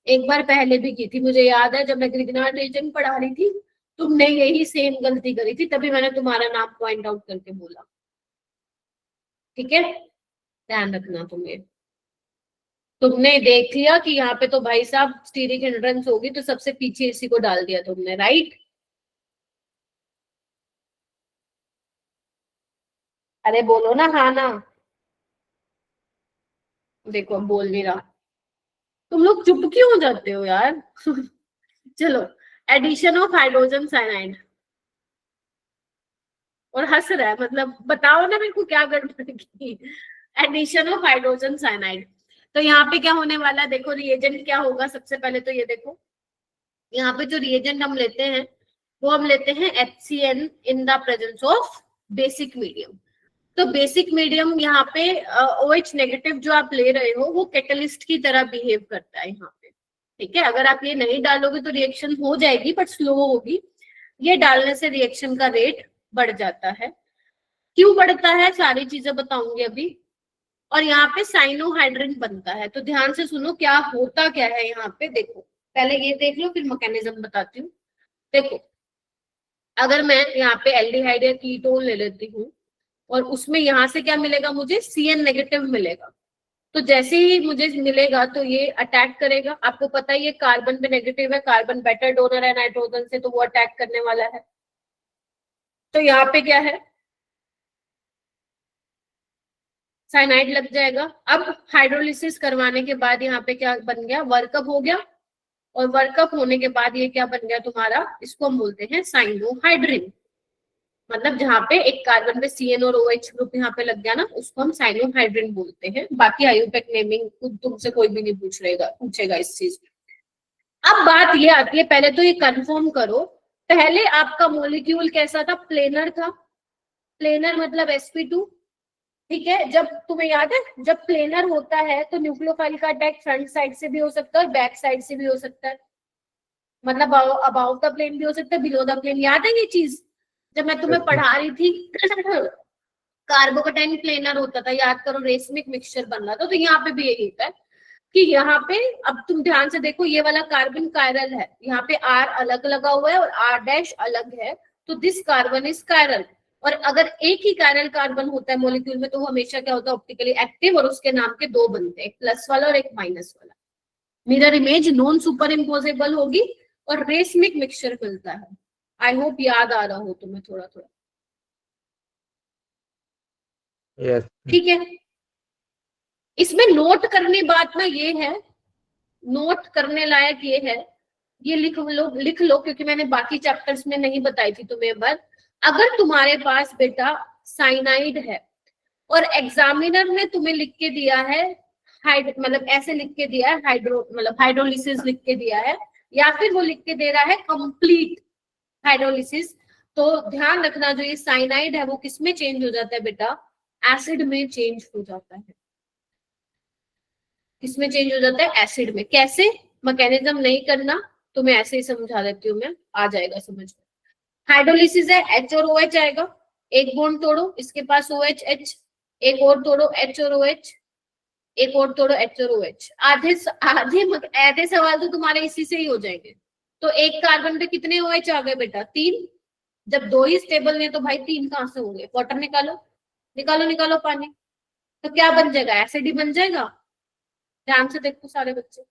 एक बार पहले भी की थी। मुझे याद है जब मैं ग्रिग्नार्ड रीजन पढ़ा रही थी, तुमने यही सेम गलती करी थी, तभी मैंने तुम्हारा नाम पॉइंट आउट करके बोला। ठीक है, ध्यान रखना। तुमने देख लिया कि यहाँ पे तो भाई साहब स्टीरिक हिंड्रेंस होगी, तो सबसे पीछे इसी को डाल दिया तुमने, राइट? अरे बोलो ना हाँ ना। देखो बोल नहीं रहा, तुम लोग चुप क्यों हो जाते हो यार? चलो, एडिशन ऑफ हाइड्रोजन साइनाइड। और हंस रहा है, मतलब बताओ ना मेरे को क्या गड़बड़ की। Addition of hydrogen cyanide. तो यहाँ पे क्या होने वाला है, देखो रिएजेंट क्या होगा। सबसे पहले तो ये देखो, यहाँ पे जो रिएजेंट हम लेते हैं वो हम लेते हैं HCN in the presence of basic medium. तो बेसिक मीडियम यहाँ पे OH नेगेटिव जो आप ले रहे हो वो कैटलिस्ट की तरह बिहेव करता है यहाँ पे। ठीक है, अगर आप ये नहीं डालोगे तो रिएक्शन हो जाएगी बट स्लो होगी। ये डालने से रिएक्शन का रेट बढ़ जाता है। क्यों बढ़ता है सारी चीजें बताऊंगी अभी। और यहाँ पे साइनोहाइड्रिन बनता है। तो ध्यान से सुनो क्या होता क्या है यहाँ पे। देखो पहले ये देख लो फिर मैकेनिज्म बताती हूँ। देखो अगर मैं यहाँ पे एल्डिहाइड या कीटोन ले लेती हूँ और उसमें यहाँ से क्या मिलेगा मुझे, CN नेगेटिव मिलेगा। तो जैसे ही मुझे मिलेगा तो ये अटैक करेगा। आपको पता है ये कार्बन पे नेगेटिव है, कार्बन बेटर डोनर है नाइट्रोजन से, तो वो अटैक करने वाला है। तो यहाँ पे क्या है, साइनाइड लग जाएगा। अब हाइड्रोलिसिस करवाने के बाद यहाँ पे क्या बन गया, वर्कअप हो गया, और वर्कअप होने के बाद ये क्या बन गया तुम्हारा, इसको हम बोलते हैं साइनोहाइड्रिन। मतलब जहाँ पे एक कार्बन पे CN और OH ग्रुप यहाँ पे लग गया ना, उसको हम साइनोहाइड्रिन बोलते हैं। बाकी आयुपेक नेमिंग तुमसे कोई भी नहीं पूछेगा इस चीज में। अब बात ये आती है, पहले तो ये कंफर्म करो, पहले आपका मॉलिक्यूल कैसा था, प्लेनर था। प्लेनर मतलब sp2, ठीक है। जब तुम्हें याद है, जब प्लेनर होता है तो न्यूक्लियोफाइल का अटैक फ्रंट साइड से भी हो सकता है और बैक साइड से भी हो सकता है। मतलब अबाउट द प्लेन भी हो सकता है, बिलो द प्लेन। याद है ये चीज, जब मैं तुम्हें पढ़ा रही थी कार्बोकेटाइन प्लेनर होता था, याद करो, रेसमिक मिक्सचर बन रहा था। तो यहाँ पे भी यही होता है कि यहाँ पे, अब तुम ध्यान से देखो, ये वाला कार्बन कायरल है, यहाँ पे R अलग लगा हुआ है और R' अलग है, तो दिस कार्बन इज कायरल। और अगर एक ही कायरल कार्बन होता है मॉलिक्यूल में तो वो हमेशा क्या होता है, ऑप्टिकली एक्टिव, और उसके नाम के दो बनते हैं, एक प्लस वाला और एक माइनस वाला। Mirror image non super imposable होगी और रेसमिक मिक्सचर मिलता है। आई होप याद आ रहा हो तुम्हें थोड़ा थोड़ा। यस ठीक है, इसमें नोट करने बात ना ये है, नोट करने लायक ये है, ये लिख लो क्योंकि मैंने बाकी चैप्टर्स में नहीं बताई थी तुम्हें। बस अगर तुम्हारे पास बेटा साइनाइड है और एग्जामिनर ने तुम्हें लिख के दिया है मतलब ऐसे लिख के दिया है, हाइड्रोलिसिस लिख के दिया है, या फिर वो लिख के दे रहा है कंप्लीट हाइड्रोलिसिस, तो ध्यान रखना जो ये साइनाइड है वो किस में चेंज हो जाता है बेटा, एसिड में चेंज हो जाता है। किसमें चेंज हो जाता है, एसिड में। कैसे, मैकेनिज्म नहीं करना तो मैं ऐसे ही समझा देती हूँ, मैं आ जाएगा समझ में। हाइड्रोलिसिस है, H और OH आएगा, एक बॉन्ड तोड़ो, इसके पास OH H, एक और तोड़ो H और OH, एक और तोड़ो H और OH। आधे सवाल तो तुम्हारे इसी से ही हो जाएंगे। तो एक कार्बन पे कितने OH आ गए बेटा, 3। जब 2 ही स्टेबल है तो भाई 3 कहां से होंगे, वाटर निकालो निकालो पानी, तो क्या बन जाएगा, एसिड ही बन जाएगा। ध्यान से देखो सारे बच्चे।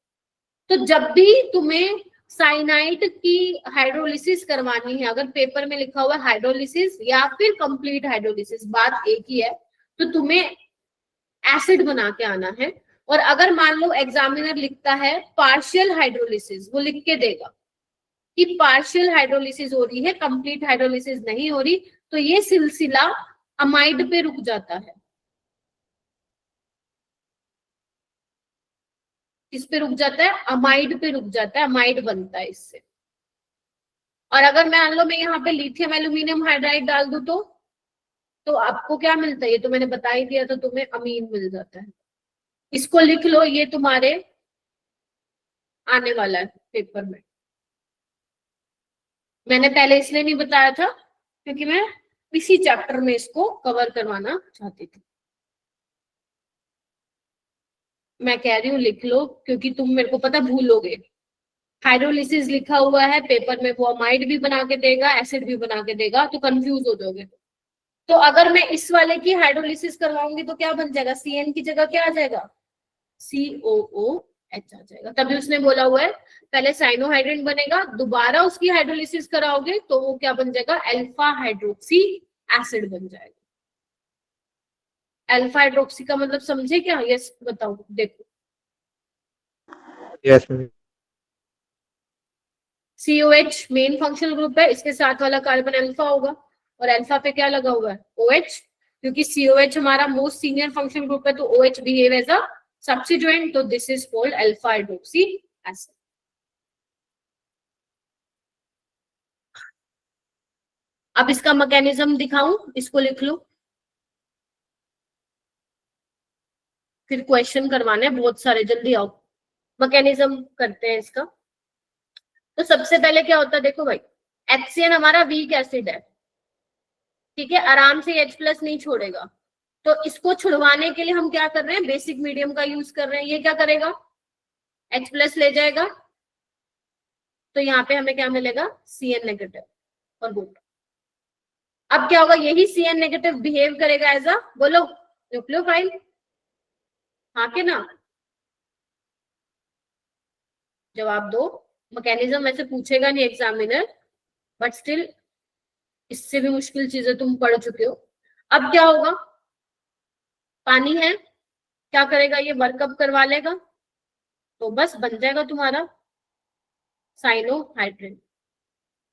तो जब भी तुम्हें साइनाइड की हाइड्रोलिसिस करवानी है, अगर पेपर में लिखा हुआ है हाइड्रोलिसिस या फिर कंप्लीट हाइड्रोलिसिस, बात एक ही है, तो तुम्हें एसिड बना के आना है। और अगर मान लो एग्जामिनर लिखता है पार्शियल हाइड्रोलिसिस, वो लिख के देगा कि पार्शियल हाइड्रोलिसिस हो रही है, कंप्लीट हाइड्रोलिसिस नहीं हो रही, तो ये सिलसिला अमाइड पे रुक जाता है। किस पे रुक जाता है, अमाइड पे रुक जाता है, अमाइड बनता है इससे। और अगर मान लो मैं यहाँ पे लिथियम एल्यूमिनियम हाइड्राइड डाल दूं तो आपको क्या मिलता है, ये तो मैंने बता ही दिया, तो तुम्हें अमीन मिल जाता है। इसको लिख लो, ये तुम्हारे आने वाला है पेपर में। मैंने पहले इसलिए नहीं बताया था क्योंकि मैं इसी चैप्टर में इसको कवर करवाना चाहती थी। मैं कह रही हूँ लिख लो क्योंकि तुम मेरे को पता भूलोगे। हाइड्रोलिसिस लिखा हुआ है पेपर में, वो अमाइड भी बना के देगा, एसिड भी बना के देगा, तो कंफ्यूज हो जाओगे। तो अगर मैं इस वाले की हाइड्रोलिसिस करवाऊंगी तो क्या बन जाएगा, CN की जगह क्या आ जाएगा, COOH आ जाएगा। तभी उसने बोला हुआ है पहले साइनोहाइड्रिन बनेगा, दोबारा उसकी हाइड्रोलिसिस कराओगे तो वो क्या बन जाएगा, अल्फा हाइड्रोक्सी एसिड बन जाएगा। अल्फा हाइड्रोक्सी का मतलब समझे क्या, यस बताओ, देखो। Yes COH main functional group है, इसके साथ वाला कार्बन अल्फा होगा, और अल्फा पे क्या लगा हुआ है, OH, क्योंकि COH हमारा मोस्ट सीनियर फंक्शनल ग्रुप है, तो OH behave as a substituent, तो this is called alpha hydroxy acid. अब इसका मैकेनिज्म दिखाऊं, इसको लिख लो, फिर क्वेश्चन करवाने हैं बहुत सारे, जल्दी आओ। मैकेनिज्म करते हैं इसका। तो सबसे पहले क्या होता है, देखो भाई, HCN हमारा वीक एसिड है, ठीक है, आराम से H+ नहीं छोड़ेगा, तो इसको छुड़वाने के लिए हम क्या कर रहे हैं, बेसिक मीडियम का यूज कर रहे हैं। ये क्या करेगा, H+ ले जाएगा, तो यहाँ पे हमें क्या मिलेगा, CN नेगेटिव और गुड। अब क्या होगा, यही CN नेगेटिव बिहेव करेगा एज अ, बोलो, न्यूक्लियोफाइल, हाँ के ना? जवाब दो। मैकेनिज्म ऐसे पूछेगा नहीं एग्जामिनर, बट स्टिल इससे भी मुश्किल चीजें तुम पढ़ चुके हो। अब क्या होगा? पानी है, क्या करेगा ये? वर्कअप करवा लेगा, तो बस बन जाएगा तुम्हारा साइनोहाइड्रिन।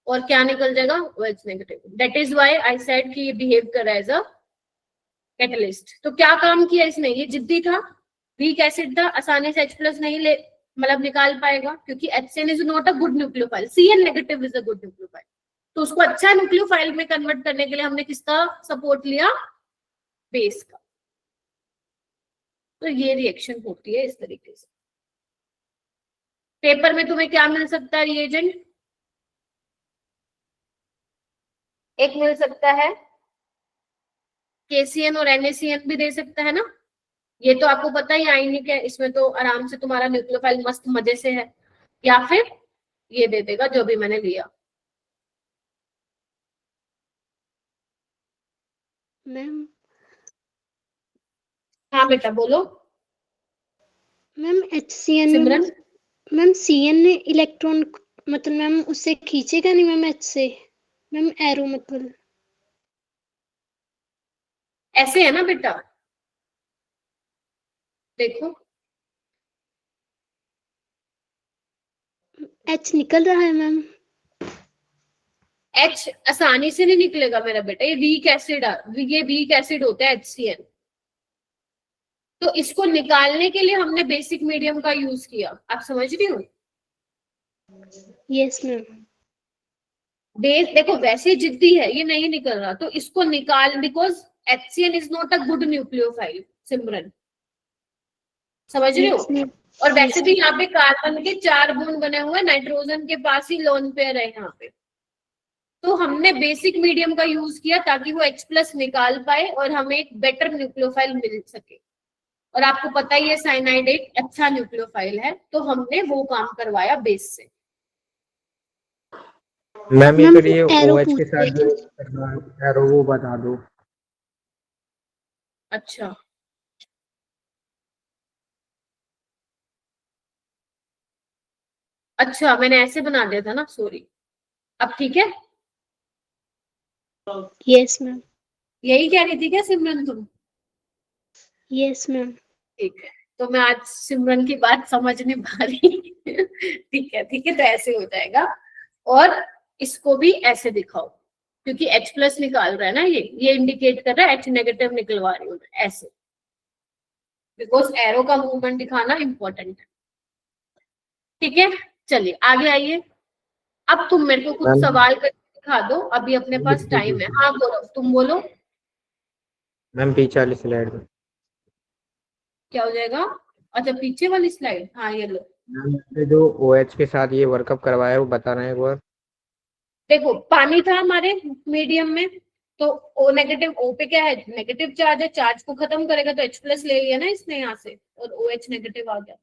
और क्या निकल जाएगा? OH negative. That is why I said कि ये बिहेव कर रहा है एज अ कैटलिस्ट। तो क्या काम किया इसने? ये जिद्दी था, वीक एसिड था, आसानी से H+ नहीं ले मतलब निकाल पाएगा, क्योंकि HCN is not a good nucleophile, CN negative is a good nucleophile. तो उसको अच्छा न्यूक्लियोफाइल में कन्वर्ट करने के लिए हमने किसका सपोर्ट लिया? बेस का। तो ये रिएक्शन होती है इस तरीके से। पेपर में तुम्हें क्या मिल सकता है रिएजेंट? एक मिल सकता है KCN और NaCN भी दे सकता है ना। ये तो आपको पता ही आयनिक है, इसमें तो आराम से तुम्हारा न्यूक्लियोफाइल मस्त मजे से है। या फिर ये दे देगा जो भी मैंने लिया। मैम हाँ बेटा बोलो। मैम HCN सिमरन मैम CN इलेक्ट्रॉन मतलब मैम उससे खींचेगा नहीं मैम H से? मैम एरो मतलब ऐसे है ना बेटा, देखो H निकल रहा है मैम। H आसानी से नहीं निकलेगा मेरा बेटा, ये वीक एसिड ये वीक एसिड होता है HCN। तो इसको निकालने के लिए हमने बेसिक मीडियम का यूज किया, आप समझ रही हो? Yes ma'am. बेस देखो वैसे जिद्दी है, ये नहीं निकल रहा, तो इसको निकाल, because HCN is not a good nucleophile. Simran समझ रहे हो? और वैसे भी यहाँ पे कार्बन के 4 बॉन्ड बने हुए, नाइट्रोजन के पास ही लोन पेयर है यहाँ पे। तो हमने बेसिक मीडियम का यूज किया ताकि वो H+ निकाल पाए और हमें एक बेटर न्यूक्लियोफाइल मिल सके। और आपको पता ही है साइनाइड एक अच्छा न्यूक्लियोफाइल है, तो हमने वो काम करवाया बेस से। मैम ये मैम फिर ये एरो OH पूछ के रहे साथ थे। जो करना है, एरो वो बता दो। अच्छा अच्छा, मैंने ऐसे बना दिया था ना, सॉरी। अब ठीक है? Yes ma'am. यही कह रही थी क्या सिमरन तुम? Yes ma'am. ठीक है, तो मैं आज सिमरन की बात समझ नहीं पा रही। ठीक है ठीक है, तो ऐसे हो जाएगा। और इसको भी ऐसे दिखाओ, क्योंकि H+ निकाल रहा है ना, ये इंडिकेट कर रहा है H नेगेटिव निकलवा रही हूँ ऐसे, बिकॉज एरो का मूवमेंट दिखाना इंपॉर्टेंट है। ठीक है, चलिए आगे आइए। अब तुम मेरे को कुछ मैम सवाल करके दिखा दो, अभी अपने पास टाइम है। हाँ गौरव तुम बोलो। मैम पीछे वाली स्लाइड में क्या हो जाएगा? अच्छा पीछे वाली स्लाइड, हाँ ये लो। मैम ये जो OH के साथ ये वर्कअप करवाया है वो बता रहे हैं एक बार। देखो पानी था हमारे मीडियम में, तो O नेगेटिव, O पे क्या है? नेगेटिव चार्ज है, चार्ज को खत्म करेगा तो H+ ले लिया ना इसने यहाँ से, और OH नेगेटिव आ गया।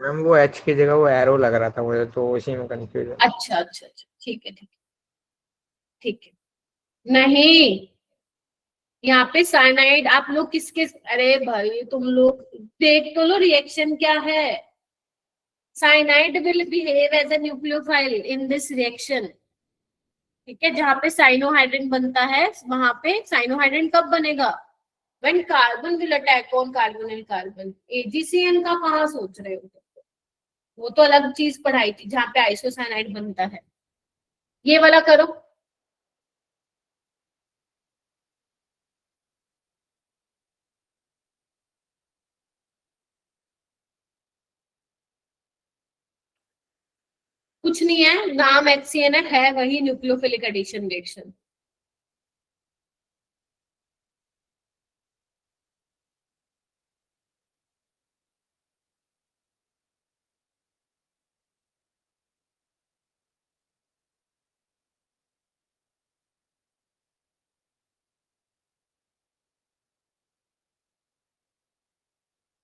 मैम वो H की जगह वो एरो लग रहा था मुझे, तो उसी में कंफ्यूज है। अच्छा अच्छा अच्छा, ठीक है ठीक है ठीक है। नहीं, यहाँ पे साइनाइड आप लोग किसके, अरे भाई तुम लोग देख तो लो रिएक्शन क्या है। Cyanide will behave as a nucleophile in this reaction. ठीक है, जहाँ पे साइनोहाइड्रिन बनता है वहां पे साइनोहाइड्रिन कब बनेगा? When carbon will attack on carbon and carbon. AgCN का कहाँ सोच रहे हो? वो तो अलग चीज पढ़ाई थी जहाँ पे आइसोसाइनाइड बनता है। ये वाला करो। कुछ नहीं है, नाम HCN है वही न्यूक्लियोफिलिक एडिशन रिएक्शन।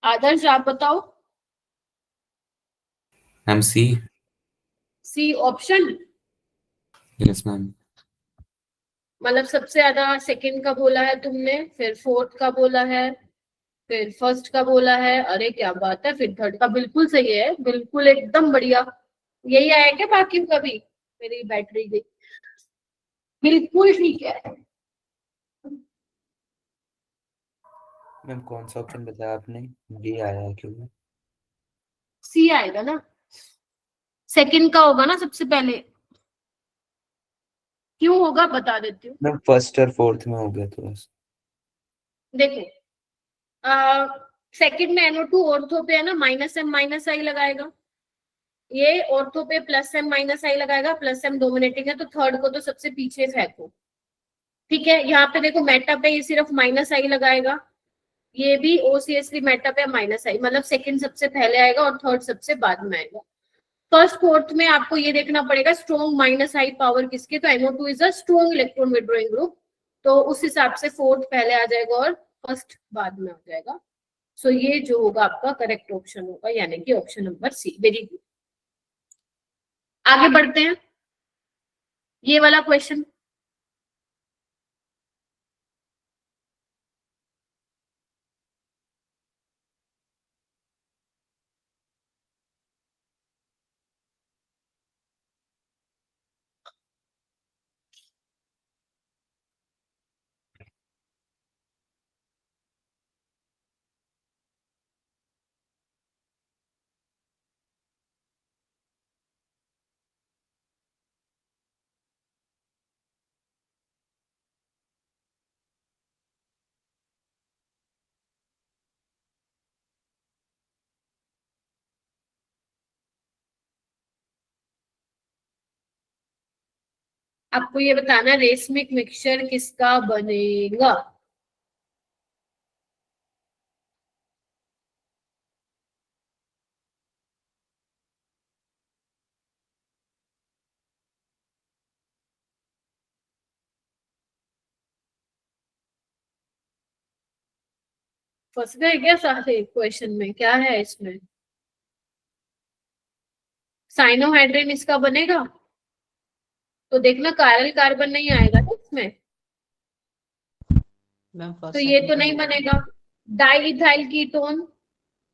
आदर्श आप बताओ। Ma'am C. C option, yes ma'am. मतलब सबसे ज्यादा सेकंड का बोला है तुमने, फिर फोर्थ का बोला है, फिर फर्स्ट का बोला है, अरे क्या बात है, फिर थर्ड का बिल्कुल सही है, बिल्कुल एकदम बढ़िया। यही आया क्या बाकी का भी? मेरी बैटरी गई। बिल्कुल ठीक है। मैम कौन सा ऑप्शन बताया आपने? बी आया है क्यों? सी आएगा ना, सेकंड का होगा ना सबसे पहले। क्यों होगा बता देती हूँ। मैम फर्स्ट और फोर्थ में हो गया थोड़ा सा। देखो, सेकंड में NO2 ऑर्थो पे है ना, -M-I लगाएगा। ये ऑर्थो पे +M-I लगाएगा, +M डोमिनेटिंग है, तो थर्ड को तो सबसे पीछे फेंको। ठीक है, यहाँ पे देखो मेटा पे ये सिर्फ -I लगाएगा, ये भी OCH3 मेटा पे -I, मतलब सेकंड सबसे पहले आएगा और थर्ड सबसे बाद में आएगा। फर्स्ट फोर्थ में आपको ये देखना पड़ेगा स्ट्रॉन्ग -I पावर किसके, तो NO2 is a strong electron withdrawing group, तो उस हिसाब से फोर्थ पहले आ जाएगा और फर्स्ट बाद में आ जाएगा। सो ये जो होगा आपका करेक्ट ऑप्शन होगा, यानी कि option number C. Very good. आगे बढ़ते हैं, ये वाला क्वेश्चन। आपको ये बताना रेशमिक मिक्सचर किसका बनेगा। फंस गए क्या सारे क्वेश्चन में? क्या है इसमें? साइनोहाइड्रिन इसका बनेगा, तो देखना कायरल कार्बन नहीं आएगा ना इसमें, मैम तो फर्स्ट ये सेकंड तो का नहीं बनेगा। डाइइथाइल कीटोन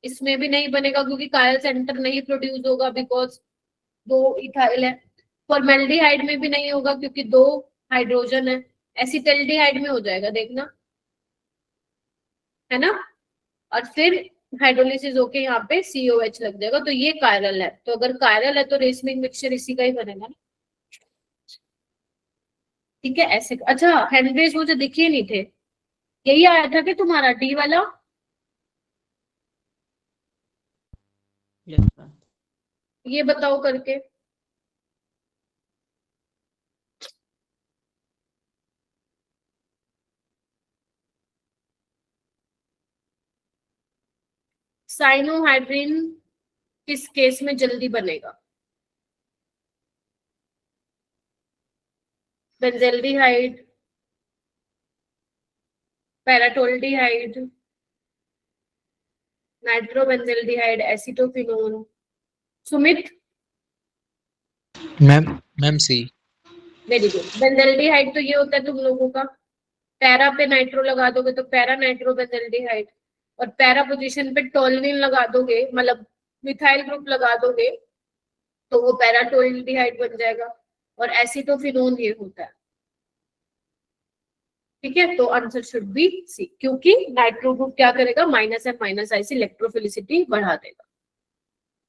इसमें भी नहीं बनेगा, क्योंकि कायरल सेंटर नहीं प्रोड्यूस होगा, बिकॉज दो इथाइल है। फॉर्मेल्डिहाइड में भी नहीं होगा, क्योंकि दो हाइड्रोजन है। एसिटल्डिहाइड में हो जाएगा, देखना, है ना। और फिर हाइड्रोलिसिस होके यहाँ पे COH लग जाएगा, तो ये कायरल है। तो अगर कायरल है तो रेशमिक मिक्सचर इसी का ही बनेगा ना। ठीक है, ऐसे। अच्छा, हेनरीज मुझे दिखे नहीं थे, यही आया था कि तुम्हारा डी वाला? Yes ma'am. ये बताओ करके। साइनोहाइड्रिन किस केस में जल्दी बनेगा? Benzaldehyde, paratolualdehyde, nitrobenzaldehyde, acetophenone. Sumit? Ma'am ma'am C. Very good. Benzaldehyde तो ये होता है तुम लोगों का, पैरा पे नाइट्रो लगा दोगे तो पैरा नाइट्रोबेंजेल्डिहाइड, और पैरा पोजीशन पे टोल्यूनि लगा दोगे, मतलब मिथाइल ग्रुप लगा दोगे, तो वो पैराटोल्डिहाइड बन जाएगा। और एसीटोफिनोन ये होता है। ठीक है, तो आंसर शुड बी सी, क्योंकि नाइट्रो ग्रुप क्या करेगा, -M-I से इलेक्ट्रोफिलिसिटी बढ़ा देगा।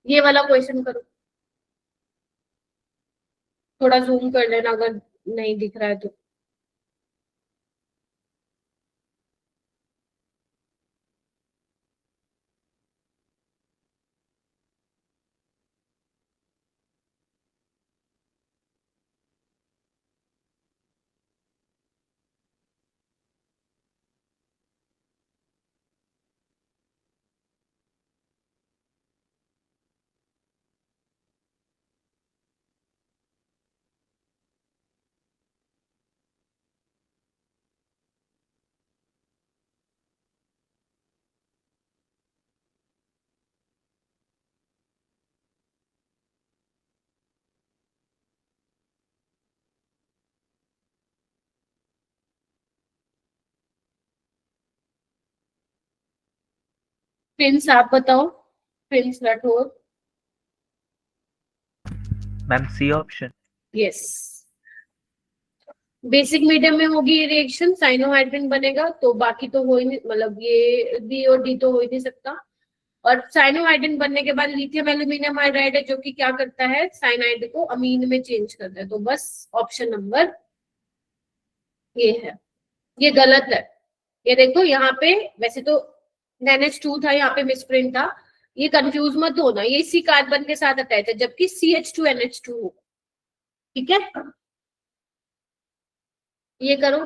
ये वाला क्वेश्चन करो, थोड़ा जूम कर लेना अगर नहीं दिख रहा है तो। प्रिंस आप बताओ, Prince Rathore. Ma'am C option. Yes, basic medium में होगी ये रिएक्शन, साइनोहाइड्रिन बनेगा, तो बाकी तो हो ही नहीं, मतलब ये बी और डी तो हो ही नहीं सकता। और साइनोहाइड्रिन बनने के बाद लिथियम एल्यूमिनियम हाइड्राइड है, जो कि क्या करता है, साइनाइड को अमीन में चेंज करता है। तो बस ऑप्शन नंबर ये है, ये गलत है। ये देखो यहाँ पे वैसे तो NH2 था, यहाँ पे मिसप्रिंट था, ये कंफ्यूज मत होना, ये इसी कार्बन के साथ अटैच है, जबकि CH2NH2 होगा। ठीक है, ये करो।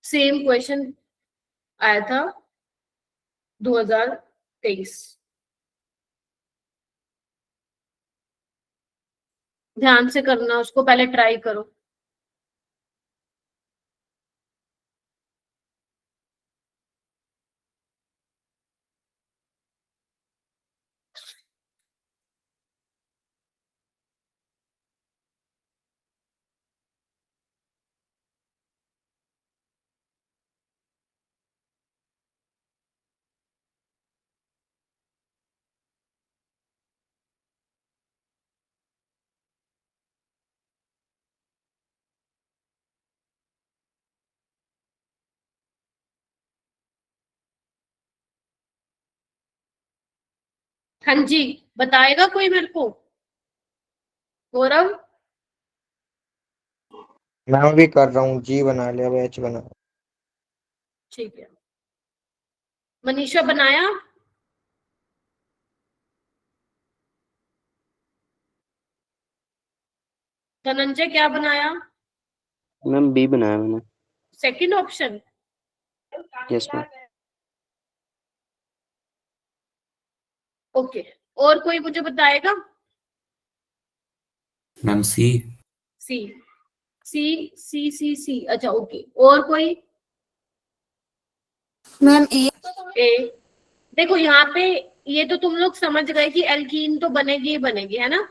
सेम क्वेश्चन आया था 2023, ध्यान से करना, उसको पहले ट्राई करो। हाँ जी, बताएगा कोई मेरे को? गौरव? मैं अभी कर रहा हूँ, जी बना लिया, बैच बना। ठीक है, मनीषा बनाया? धनंजय क्या बनाया? मैम बी बनाया मैंने। Second option? Yes ma'am. Okay, और कोई मुझे बताएगा? Ma'am C. सी, सी सी सी सी, अच्छा ओके, और कोई? मैम ए। ए। देखो यहाँ पे ये तो तुम लोग समझ गए कि एल्कीन तो बनेगी ही बनेगी, है ना,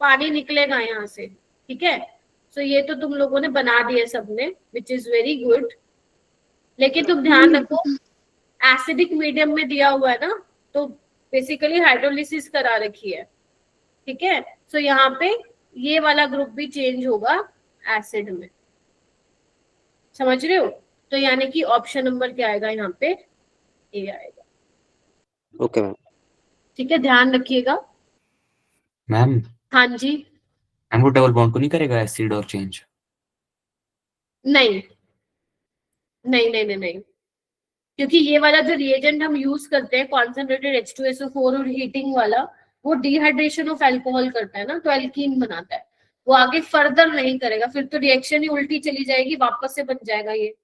पानी निकलेगा यहाँ से। ठीक है, तो ये तो तुम लोगों ने बना दिया सबने, विच इज वेरी गुड। लेकिन तुम ध्यान रखो, एसिडिक मीडियम में दिया हुआ है ना, तो बेसिकली हाइड्रोलिसिस करा रखी है। ठीक है, तो यहाँ पे ये वाला ग्रुप भी चेंज होगा एसिड में, समझ रहे हो? तो यानी कि ऑप्शन नंबर क्या आएगा यहाँ पे? ए आएगा। Okay ma'am. ठीक है, ध्यान रखिएगा। मैम हाँ जी। मैम वो डबल बॉन्ड को नहीं करेगा एसिड और चेंज? नहीं नहीं नहीं नहीं नहीं, क्योंकि ये वाला जो रिएजेंट हम यूज करते हैं कॉन्सेंट्रेटेड H2SO4 और हीटिंग वाला, वो डिहाइड्रेशन ऑफ अल्कोहल करता है ना, तो एल्कीन बनाता है, वो आगे फर्दर नहीं करेगा, फिर तो रिएक्शन ही उल्टी चली जाएगी, वापस से बन जाएगा ये,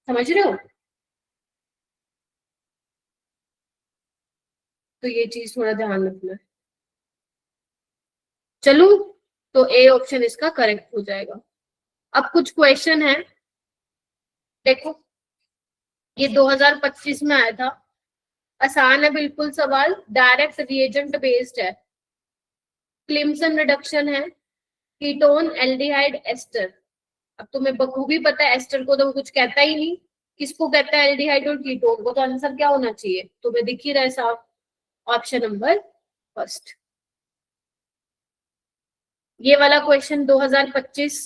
समझ रहे हो? तो ये चीज थोड़ा ध्यान रखना है। चलो, तो ए ऑप्शन इसका करेक्ट हो जाएगा। अब कुछ क्वेश्चन है, देखो ये 2025 में आया था, आसान है बिल्कुल सवाल, डायरेक्ट रिएजेंट बेस्ड है, क्लिम्सन रिडक्शन है, कीटोन एल्डिहाइड एस्टर। अब तुम्हें बखूबी पता है, एस्टर को तो कुछ कहता ही नहीं, किसको कहता है, एल्डिहाइड और कीटोन को, तो आंसर क्या होना चाहिए? तुम्हें दिख ही रहा है साफ, ऑप्शन नंबर फर्स्ट। ये वाला क्वेश्चन 2025,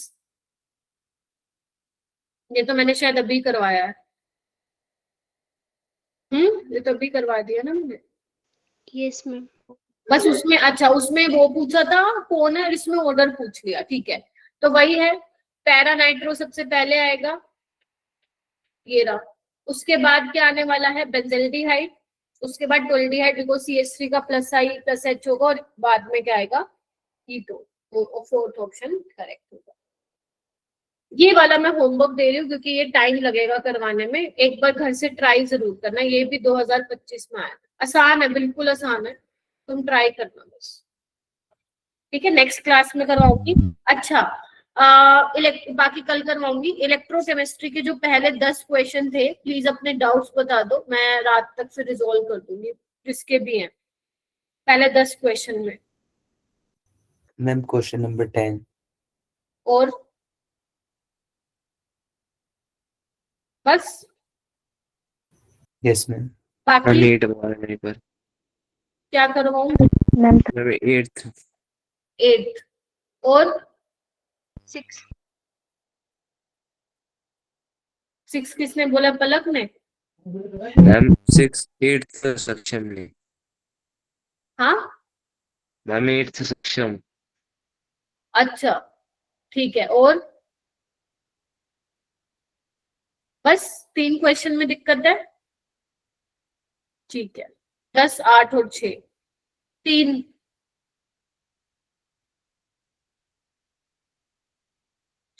ये तो मैंने शायद अभी करवाया है। ये तो अभी करवा दिया ना मैंने। Yes ma'am. बस उसमें, अच्छा उसमें वो पूछा था कौन है, इसमें ऑर्डर पूछ लिया। ठीक है, तो वही है, पैरा नाइट्रो सबसे पहले आएगा, ये रहा। उसके बाद क्या आने वाला है, बेंजल्डिहाइड, उसके बाद टोल्डिहाइड, बिकॉज CH3 का प्लस आई प्लस H होगा, और बाद में क्या आएगा, कीटोन। तो फोर्थ ऑप्शन करेक्ट होगा। ये वाला मैं होमवर्क दे रही हूँ क्योंकि ये टाइम लगेगा करवाने में, एक बार घर से ट्राई जरूर करना। ये भी 2025 में आया, आसान है, बिल्कुल आसान है, तुम ट्राई करना बस। ठीक है, नेक्स्ट क्लास में करवाऊंगी। अच्छा, बाकी कल करवाऊंगी। इलेक्ट्रोकेमिस्ट्री के जो पहले 10 क्वेश्चन थे, प्लीज अपने डाउट्स बता दो, मैं रात तक फिर रिजोल्व कर दूंगी, जिसके भी हैं पहले 10 क्वेश्चन में। मैम क्वेश्चन नंबर 10 और बस यस मैम। बाकी 8 मेरे पर। क्या करवाऊं? Ma'am 8th। 8 और 6 6 किसने बोला? पलक ने। मैम 6 8th सक्षम में। हाँ मैम 8th सक्षम। अच्छा ठीक है। और बस 3 क्वेश्चन में दिक्कत है। ठीक है 10 8 और 6 3।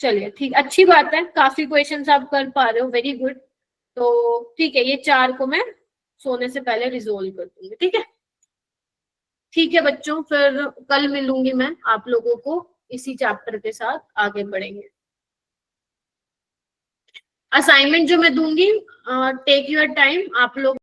चलिए ठीक, अच्छी बात है, काफी क्वेश्चंस आप कर पा रहे हो, वेरी गुड। तो ठीक है, ये 4 को मैं सोने से पहले रिजोल्व कर दूंगी। ठीक है ठीक है बच्चों, फिर कल मिलूंगी मैं आप लोगों को, इसी चैप्टर के साथ आगे बढ़ेंगे। असाइनमेंट जो मैं दूंगी, टेक योर टाइम, आप लोग